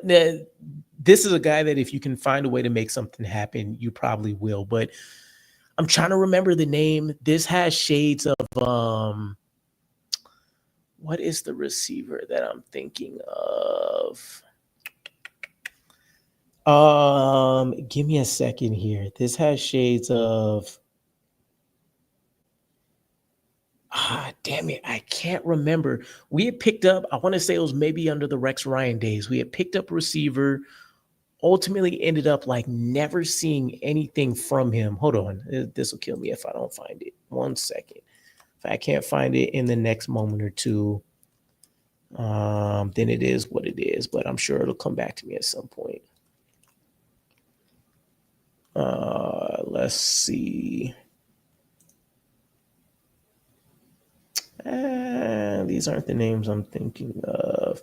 this is a guy that if you can find a way to make something happen, you probably will. But I'm trying to remember the name. This has shades of what is the receiver that I'm thinking of? Give me a second here. This has shades of damn it. I can't remember. We had picked up, I want to say it was maybe under the Rex Ryan days. We had picked up a receiver, ultimately ended up like never seeing anything from him. Hold on. This will kill me if I don't find it. 1 second. If I can't find it in the next moment or two, then it is what it is. But I'm sure it'll come back to me at some point. Let's see. These aren't the names I'm thinking of.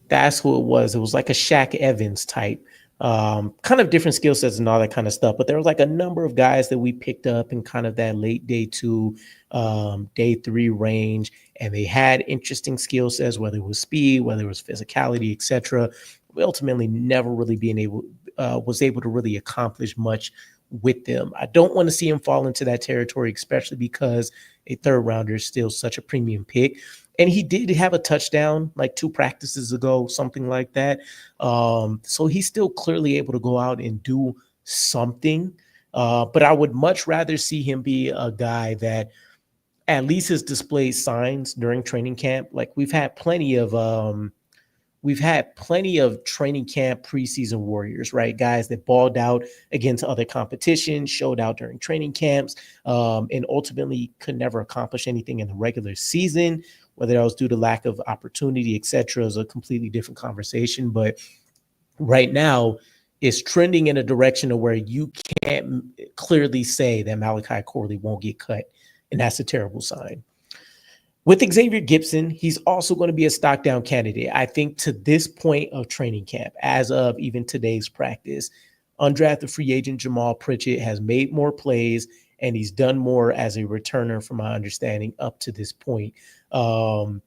That's who it was. It was like a Shaq Evans type, kind of different skill sets and all that kind of stuff. But there was like a number of guys that we picked up in kind of that late day two, day three range, and they had interesting skill sets, whether it was speed, whether it was physicality, etc. We ultimately never really was able to really accomplish much with them. I don't want to see him fall into that territory, especially because a third rounder is still such a premium pick. And he did have a touchdown like 2 practices ago, something like that. So he's still clearly able to go out and do something. But I would much rather see him be a guy that at least has displayed signs during training camp. Like we've had plenty of training camp preseason warriors, right? Guys that balled out against other competition, showed out during training camps, and ultimately could never accomplish anything in the regular season. Whether that was due to lack of opportunity, et cetera, is a completely different conversation. But right now, it's trending in a direction of where you can't clearly say that Malachi Corley won't get cut. And that's a terrible sign. With Xavier Gipson, he's also going to be a stock down candidate. I think to this point of training camp, as of even today's practice, undrafted free agent Jamal Pritchett has made more plays and he's done more as a returner, from my understanding, up to this point, and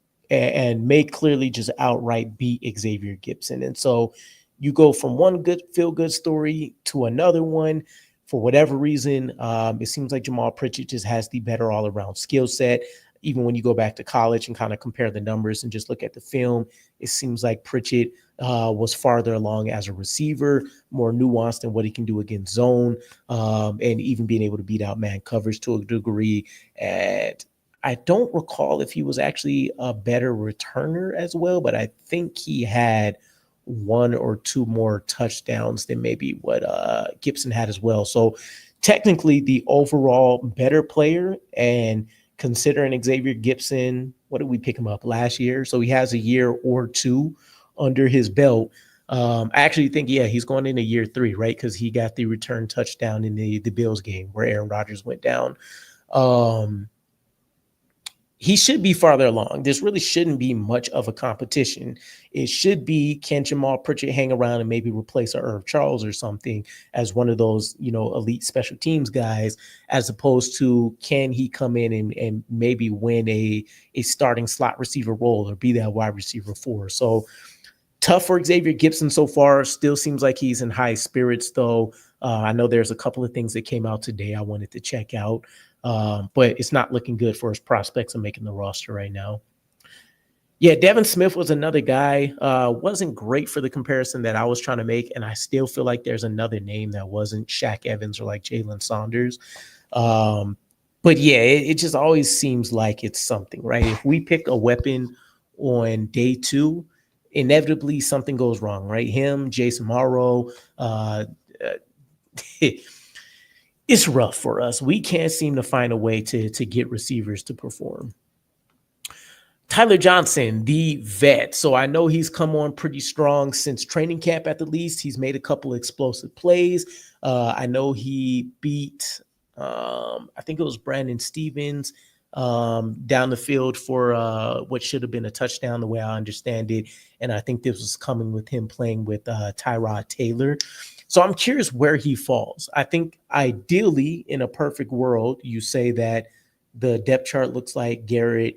may clearly just outright beat Xavier Gipson. And so you go from one good feel-good story to another one. For whatever reason, it seems like Jamal Pritchett just has the better all-around skill set. Even when you go back to college and kind of compare the numbers and just look at the film, it seems like Pritchett was farther along as a receiver, more nuanced in what he can do against zone, and even being able to beat out man coverage to a degree. And I don't recall if he was actually a better returner as well, but I think he had 1 or 2 more touchdowns than maybe what Gipson had as well. So technically the overall better player, and considering Xavier Gipson, what did we pick him up last year? So he has a year or 2 under his belt. I actually think, he's going into year 3, right? Because he got the return touchdown in the Bills game where Aaron Rodgers went down. He should be farther along. This really shouldn't be much of a competition. It should be, can Jamal Pritchett hang around and maybe replace a Irv Charles or something as one of those, elite special teams guys, as opposed to can he come in and maybe win a starting slot receiver role or be that wide receiver 4. So tough for Xavier Gipson so far. Still seems like he's in high spirits, though. I know there's a couple of things that came out today I wanted to check out. But it's not looking good for his prospects of making the roster right now. Yeah, Devin Smith was another guy. Wasn't great for the comparison that I was trying to make, and I still feel like there's another name that wasn't Shaq Evans or like Jalen Saunders. But yeah, it just always seems like it's something, right? If we pick a weapon on day 2, inevitably something goes wrong, right? Him, Jason Morrow, it's rough for us. We can't seem to find a way to get receivers to perform. Tyler Johnson, the vet. So I know he's come on pretty strong since training camp at the least. He's made a couple of explosive plays. I know he beat, I think it was Brandon Stevens down the field for what should have been a touchdown, the way I understand it. And I think this was coming with him playing with Tyrod Taylor. So I'm curious where he falls. I think ideally, in a perfect world, you say that the depth chart looks like Garrett,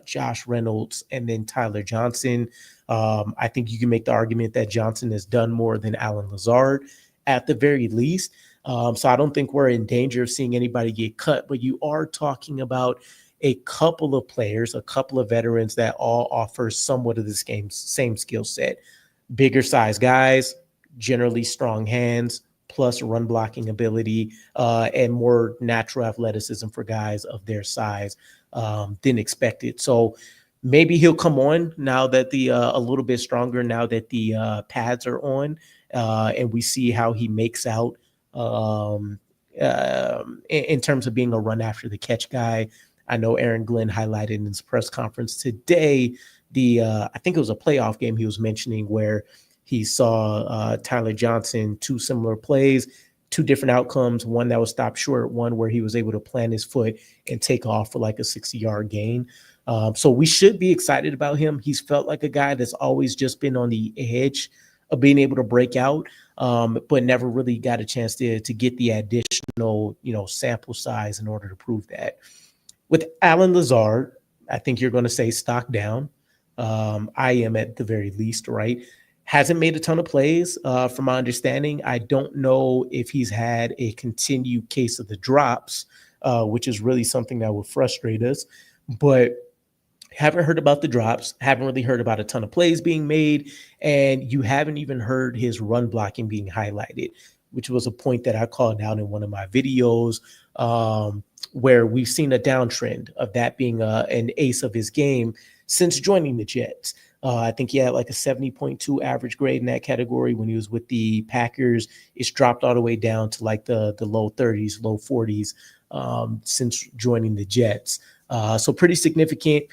Josh Reynolds, and then Tyler Johnson. I think you can make the argument that Johnson has done more than Allen Lazard at the very least. So I don't think we're in danger of seeing anybody get cut, but you are talking about a couple of players, a couple of veterans that all offer somewhat of this game's same skill set. Bigger size guys, generally strong hands, plus run blocking ability, and more natural athleticism for guys of their size than expected. So maybe he'll come on now that a little bit stronger now that the pads are on. and we see how he makes out um, in terms of being a run after the catch guy. I know Aaron Glenn highlighted in his press conference today I think it was a playoff game he was mentioning where he saw Tyler Johnson, two similar plays, two different outcomes, one that was stopped short, one where he was able to plant his foot and take off for like a 60-yard gain. So we should be excited about him. He's felt like a guy that's always just been on the edge of being able to break out, but never really got a chance to get the additional, sample size in order to prove that. With Alan Lazard, I think you're going to say stock down. I am at the very least, right? Hasn't made a ton of plays, from my understanding. I don't know if he's had a continued case of the drops, which is really something that would frustrate us. But haven't heard about the drops, haven't really heard about a ton of plays being made, and you haven't even heard his run blocking being highlighted, which was a point that I called out in one of my videos, where we've seen a downtrend of that being an ace of his game since joining the Jets. I think he had like a 70.2 average grade in that category when he was with the Packers. It's dropped all the way down to like the low 30s, low 40s since joining the Jets. So pretty significant.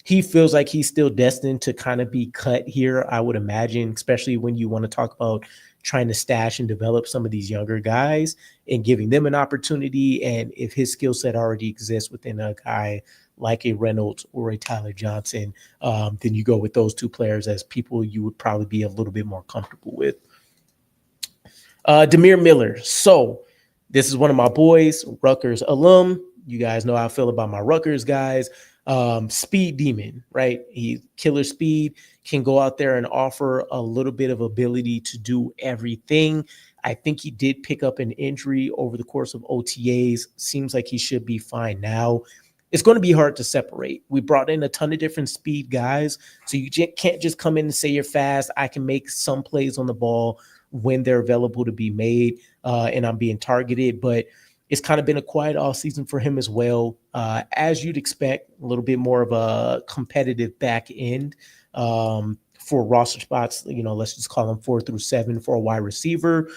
He feels like he's still destined to kind of be cut here, I would imagine, especially when you want to talk about trying to stash and develop some of these younger guys and giving them an opportunity. And if his skill set already exists within a guy like a Reynolds or a Tyler Johnson, then you go with those two players as people you would probably be a little bit more comfortable with. Demir Miller. So this is one of my boys, Rutgers alum. You guys know how I feel about my Rutgers guys. Speed demon, right? He killer speed, can go out there and offer a little bit of ability to do everything. I think he did pick up an injury over the course of OTAs. Seems like he should be fine now. It's going to be hard to separate. We brought in a ton of different speed guys, so you can't just come in and say you're fast. I can make some plays on the ball when they're available to be made, and I'm being targeted, but it's kind of been a quiet off season for him as well. As you'd expect, a little bit more of a competitive back end for roster spots. Let's just call them 4 through 7 for a wide receiver.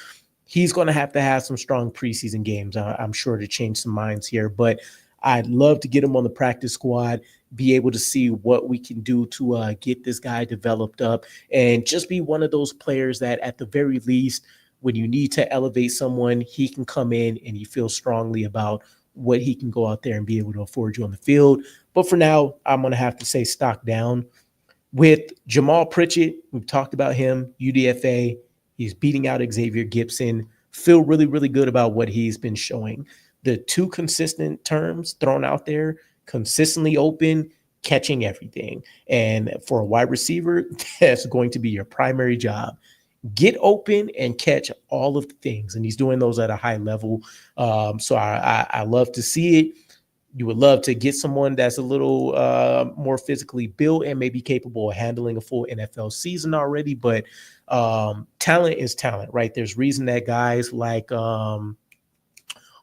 He's going to have some strong preseason games, I'm sure, to change some minds here. But I'd love to get him on the practice squad, be able to see what we can do to get this guy developed up, and just be one of those players that at the very least, when you need to elevate someone, he can come in and he feels strongly about what he can go out there and be able to afford you on the field. But for now, I'm going to have to say stock down. With Jamal Pritchett, we've talked about him, UDFA. He's beating out Xavier Gibson. Feel really, really good about what he's been showing. The two consistent terms thrown out there, consistently open, catching everything. And for a wide receiver, that's going to be your primary job. Get open and catch all of the things. And he's doing those at a high level. So I love to see it. You would love to get someone that's a little more physically built and maybe capable of handling a full NFL season already. But talent is talent, right? There's reason that guys like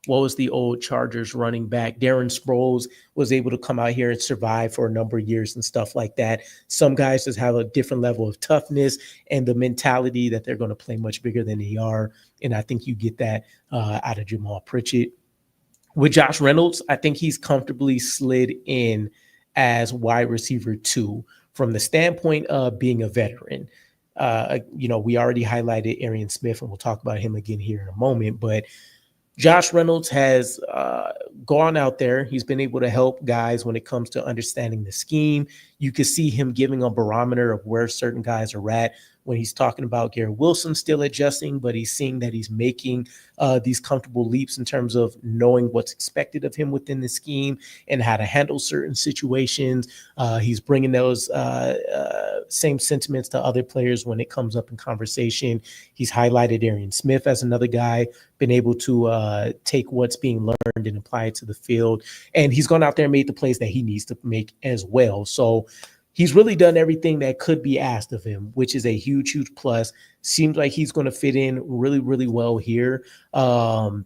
what was the old Chargers running back? Darren Sproles was able to come out here and survive for a number of years and stuff like that. Some guys just have a different level of toughness and the mentality that they're going to play much bigger than they are. And I think you get that out of Jamal Pritchett. With Josh Reynolds, I think he's comfortably slid in as wide receiver 2 from the standpoint of being a veteran. We already highlighted Arian Smith, and we'll talk about him again here in a moment, but Josh Reynolds has gone out there. He's been able to help guys when it comes to understanding the scheme. You can see him giving a barometer of where certain guys are at when he's talking about Garrett Wilson still adjusting, but he's seeing that he's making these comfortable leaps in terms of knowing what's expected of him within the scheme and how to handle certain situations. He's bringing those same sentiments to other players when it comes up in conversation. He's highlighted Arian Smith as another guy, been able to take what's being learned and apply it to the field. And he's gone out there and made the plays that he needs to make as well. So he's really done everything that could be asked of him, which is a huge, huge plus. Seems like he's going to fit in really, really well here. And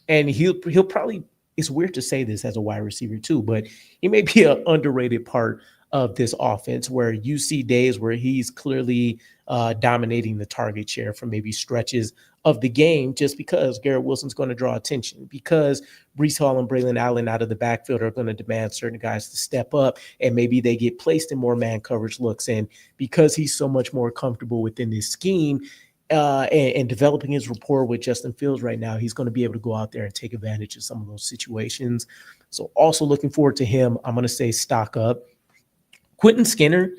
he'll probably, it's weird to say this as a wide receiver too, but he may be an underrated part of this offense, where you see days where he's clearly dominating the target share for maybe stretches of the game, just because Garrett Wilson's going to draw attention, because Breece Hall and Braylon Allen out of the backfield are going to demand certain guys to step up, and maybe they get placed in more man coverage looks. And because he's so much more comfortable within this scheme, and developing his rapport with Justin Fields right now, he's going to be able to go out there and take advantage of some of those situations. So also looking forward to him. I'm going to say stock up. Quentin Skinner,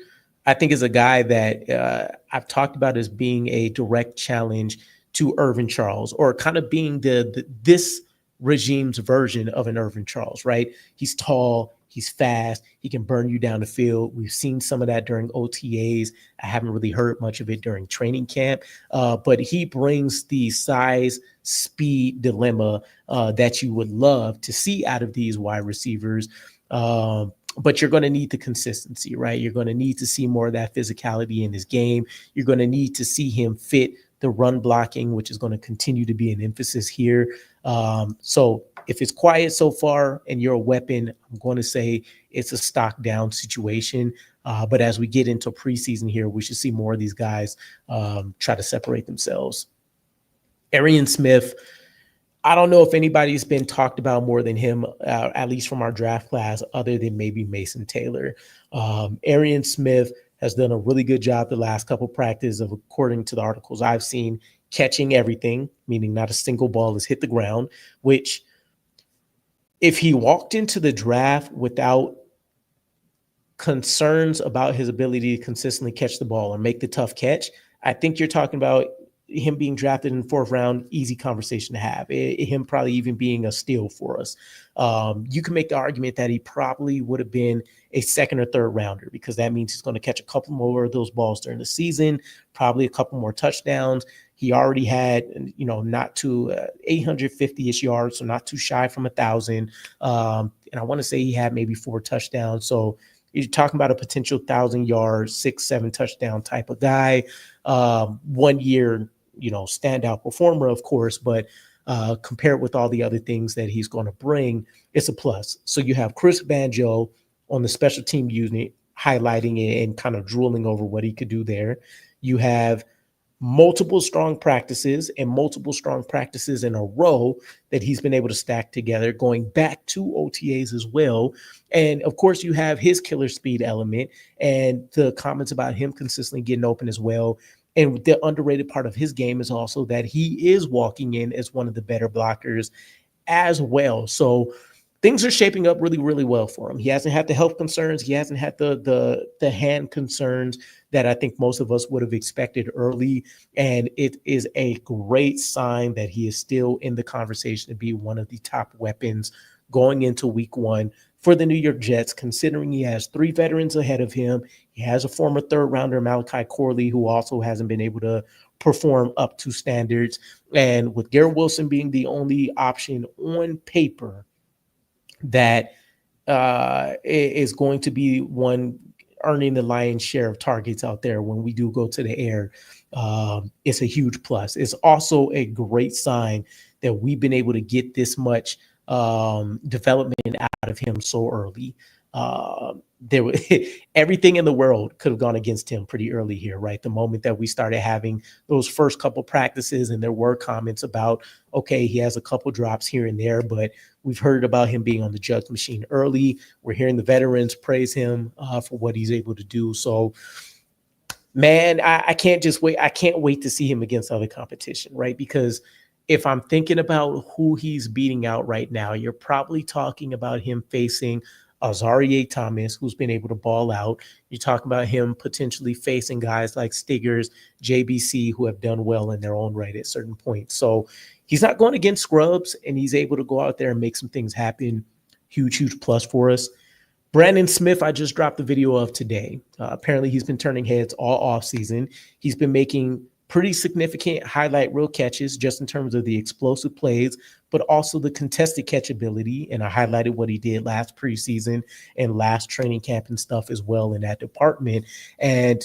I think, is a guy that I've talked about as being a direct challenge to Irvin Charles, or kind of being this regime's version of an Irvin Charles, right? He's tall, he's fast, he can burn you down the field. We've seen some of that during OTAs. I haven't really heard much of it during training camp, but he brings the size speed dilemma that you would love to see out of these wide receivers. But you're going to need the consistency, right? You're going to need to see more of that physicality in his game. You're going to need to see him fit the run blocking, which is going to continue to be an emphasis here. So if it's quiet so far and you're a weapon, I'm going to say it's a stock down situation. But as we get into preseason here, we should see more of these guys try to separate themselves. Arian Smith, I don't know if anybody's been talked about more than him, at least from our draft class, other than maybe Mason Taylor. Arian Smith has done a really good job the last couple practices of, according to the articles I've seen, catching everything, meaning not a single ball has hit the ground, which if he walked into the draft without concerns about his ability to consistently catch the ball or make the tough catch, I think you're talking about him being drafted in the 4th round, easy conversation to have. Him probably even being a steal for us. You can make the argument that he probably would have been a 2nd or 3rd rounder, because that means he's going to catch a couple more of those balls during the season, probably a couple more touchdowns. He already had, not too 850-ish yards, so not too shy from 1,000. And I want to say he had maybe 4 touchdowns. So you're talking about a potential 1,000-yard, 6-7 touchdown type of guy. 1 year, standout performer, of course, but compared with all the other things that he's going to bring, it's a plus. So you have Chris Banjo on the special team unit highlighting it and kind of drooling over what he could do there. You have multiple strong practices in a row that he's been able to stack together, going back to OTAs as well. And of course, you have his killer speed element and the comments about him consistently getting open as well. And the underrated part of his game is also that he is walking in as one of the better blockers as well. So things are shaping up really, really well for him. He hasn't had the health concerns. He hasn't had the hand concerns that I think most of us would have expected early. And it is a great sign that he is still in the conversation to be one of the top weapons going into week 1 for the New York Jets, considering he has 3 veterans ahead of him. He has a former 3rd rounder, Malachi Corley, who also hasn't been able to perform up to standards. And with Garrett Wilson being the only option on paper that is going to be one earning the lion's share of targets out there when we do go to the air, it's a huge plus. It's also a great sign that we've been able to get this much development out of him so early. Everything in the world could have gone against him pretty early here, right? The moment that we started having those first couple practices, and there were comments about, okay, he has a couple drops here and there, but we've heard about him being on the judge machine early. We're hearing the veterans praise him for what he's able to do. So, man, I can't just wait. I can't wait to see him against other competition, right? Because if I'm thinking about who he's beating out right now, you're probably talking about him facing Azarie Thomas, who's been able to ball out. You're talking about him potentially facing guys like Stiggers, JBC, who have done well in their own right at certain points. So he's not going against scrubs, and he's able to go out there and make some things happen. Huge, huge plus for us. Brandon Smith, I just dropped the video of today. Apparently he's been turning heads all offseason. He's been making pretty significant highlight reel catches just in terms of the explosive plays, but also the contested catchability. And I highlighted what he did last preseason and last training camp and stuff as well in that department. And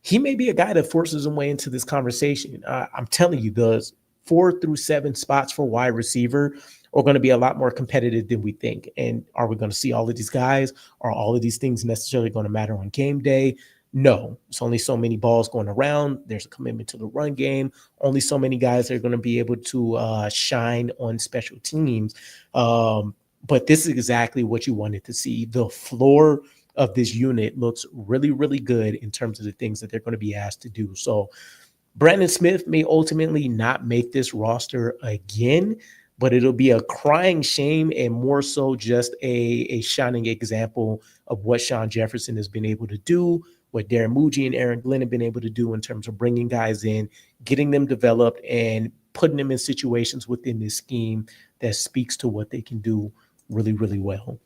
he may be a guy that forces his way into this conversation. I'm telling you, the 4 through 7 spots for wide receiver are going to be a lot more competitive than we think. And are we going to see all of these guys? Are all of these things necessarily going to matter on game day? No, it's only so many balls going around. There's a commitment to the run game. Only so many guys are going to be able to shine on special teams. But this is exactly what you wanted to see. The floor of this unit looks really, really good in terms of the things that they're going to be asked to do. So Brandon Smith may ultimately not make this roster again, but it'll be a crying shame and more so just a shining example of what Sean Jefferson has been able to do, what Darren Muji and Aaron Glenn have been able to do in terms of bringing guys in, getting them developed, and putting them in situations within this scheme that speaks to what they can do really, really well.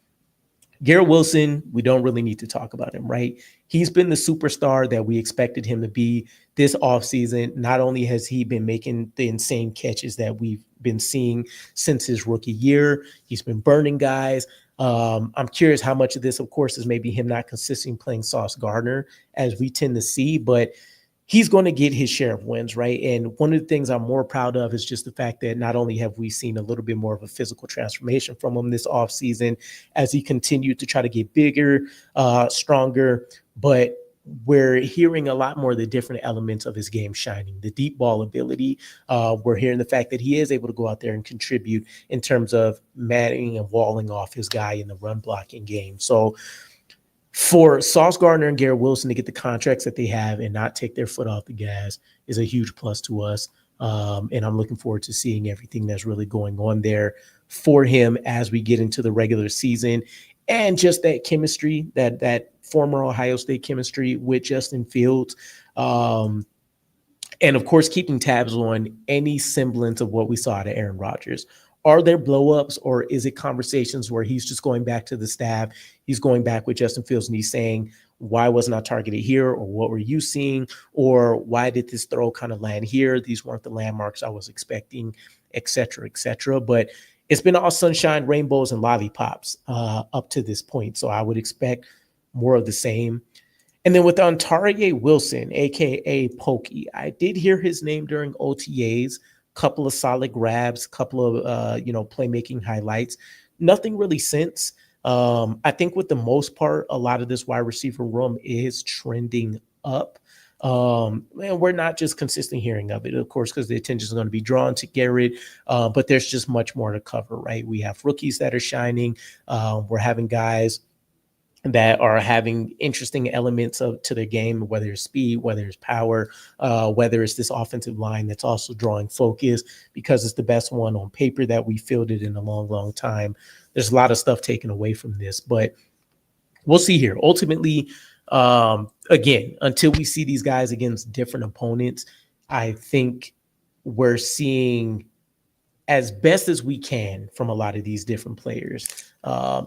Garrett Wilson, we don't really need to talk about him, right? He's been the superstar that we expected him to be this offseason. Not only has he been making the insane catches that we've been seeing since his rookie year, he's been burning guys. I'm curious how much of this, of course, is maybe him not consistently playing Sauce Gardner, as we tend to see, but he's going to get his share of wins, right? And one of the things I'm more proud of is just the fact that not only have we seen a little bit more of a physical transformation from him this offseason as he continued to try to get bigger, stronger, but we're hearing a lot more of the different elements of his game shining. The deep ball ability, we're hearing the fact that he is able to go out there and contribute in terms of manning and walling off his guy in the run blocking game. So for Sauce Gardner and Garrett Wilson to get the contracts that they have and not take their foot off the gas is a huge plus to us. And I'm looking forward to seeing everything that's really going on there for him as we get into the regular season, and just that chemistry, that former Ohio State chemistry with Justin Fields. And of course, keeping tabs on any semblance of what we saw out of Aaron Rodgers. Are there blowups, or is it conversations where he's just going back to the staff? He's going back with Justin Fields and he's saying, why wasn't I targeted here? Or what were you seeing? Or why did this throw kind of land here? These weren't the landmarks I was expecting, et cetera, et cetera. But it's been all sunshine, rainbows, and lollipops up to this point. So I would expect more of the same. And then with Ontarie Wilson, a.k.a. Pokey, I did hear his name during OTAs. Couple of solid grabs, couple of playmaking highlights. Nothing really since. I think with the most part, a lot of this wide receiver room is trending up. And we're not just consistently hearing of it, of course, because the attention is going to be drawn to Garrett, but there's just much more to cover, right? We have rookies that are shining. We're having guys that are having interesting elements to their game, whether it's speed, whether it's power, whether it's this offensive line that's also drawing focus because it's the best one on paper that we fielded in a long, long time. There's a lot of stuff taken away from this, but we'll see here. Ultimately, again, until we see these guys against different opponents, I think we're seeing as best as we can from a lot of these different players.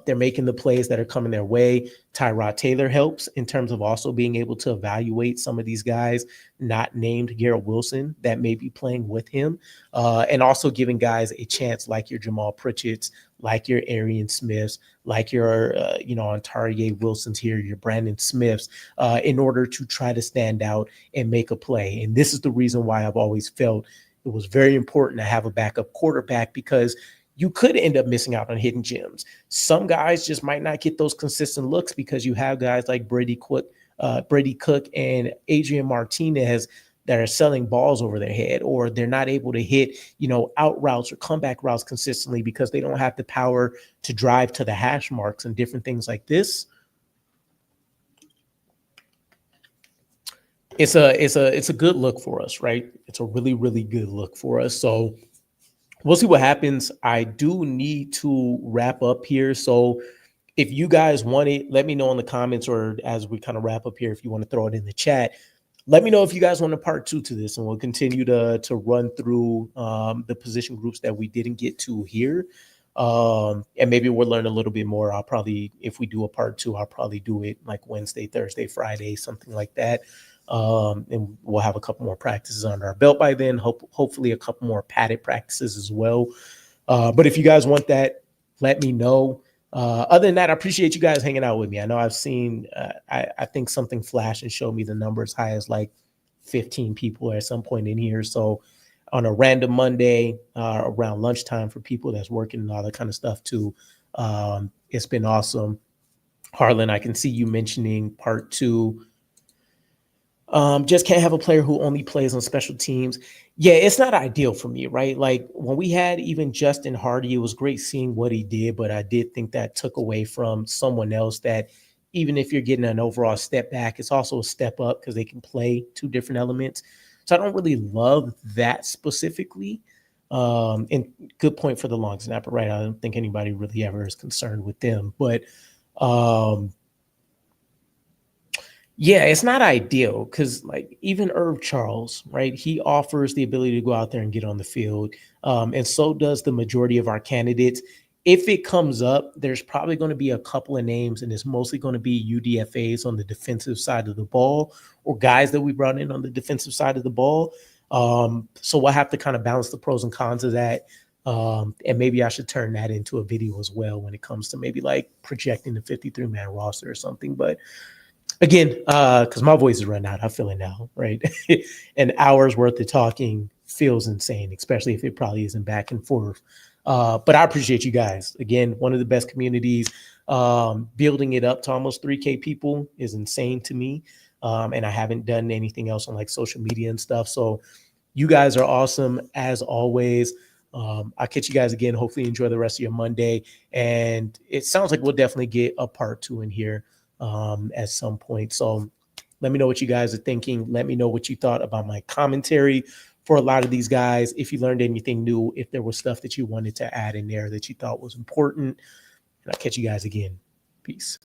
They're making the plays that are coming their way. Tyrod Taylor helps in terms of also being able to evaluate some of these guys not named Garrett Wilson that may be playing with him, and also giving guys a chance like your Jamal Pritchett's, like your Arian Smiths, like your Ontarie Wilson's here, your Brandon Smiths, in order to try to stand out and make a play. And this is the reason why I've always felt it was very important to have a backup quarterback, because you could end up missing out on hidden gems. Some guys just might not get those consistent looks because you have guys like Brady Cook and Adrian Martinez that are selling balls over their head, or they're not able to hit, out routes or comeback routes consistently because they don't have the power to drive to the hash marks and different things like this. It's a good look for us, right? It's a really, really good look for us. So we'll see what happens. I do need to wrap up here. So if you guys want it, let me know in the comments, or as we kind of wrap up here, if you want to throw it in the chat, let me know if you guys want a part 2 to this, and we'll continue to run through the position groups that we didn't get to here. And maybe we'll learn a little bit more. I'll probably, if we do a part 2, I'll probably do it like Wednesday, Thursday, Friday, something like that. And we'll have a couple more practices under our belt by then. Hopefully a couple more padded practices as well. But if you guys want that, let me know. Other than that, I appreciate you guys hanging out with me. I know I've seen, I think something flashed and showed me the number as high as like 15 people at some point in here. So on a random Monday around lunchtime for people that's working and all that kind of stuff too. It's been awesome. Harlan, I can see you mentioning part two. Just can't have a player who only plays on special teams. Yeah, it's not ideal for me, right? Like when we had even Justin Hardy, it was great seeing what he did, but I did think that took away from someone else that even if you're getting an overall step back, it's also a step up because they can play two different elements. So I don't really love that specifically. And good point for the long snapper, right? I don't think anybody really ever is concerned with them, but um, yeah, it's not ideal because, like, even Irv Charles, right? He offers the ability to go out there and get on the field, and so does the majority of our candidates. If it comes up, there's probably going to be a couple of names, and it's mostly going to be UDFAs on the defensive side of the ball or guys that we brought in on the defensive side of the ball. So we'll have to kind of balance the pros and cons of that. And maybe I should turn that into a video as well when it comes to maybe like projecting the 53-man roster or something. But again, because my voice is running out, I feel it now, right? An hour's worth of talking feels insane, especially if it probably isn't back and forth. But I appreciate you guys. Again, one of the best communities. Building it up to almost 3K people is insane to me. And I haven't done anything else on like social media and stuff. So you guys are awesome as always. I'll catch you guys again. Hopefully enjoy the rest of your Monday. And it sounds like we'll definitely get a part two in here at some point. So let me know what you guys are thinking. Let me know what you thought about my commentary for a lot of these guys. If you learned anything new, if there was stuff that you wanted to add in there that you thought was important. And I'll catch you guys again. Peace.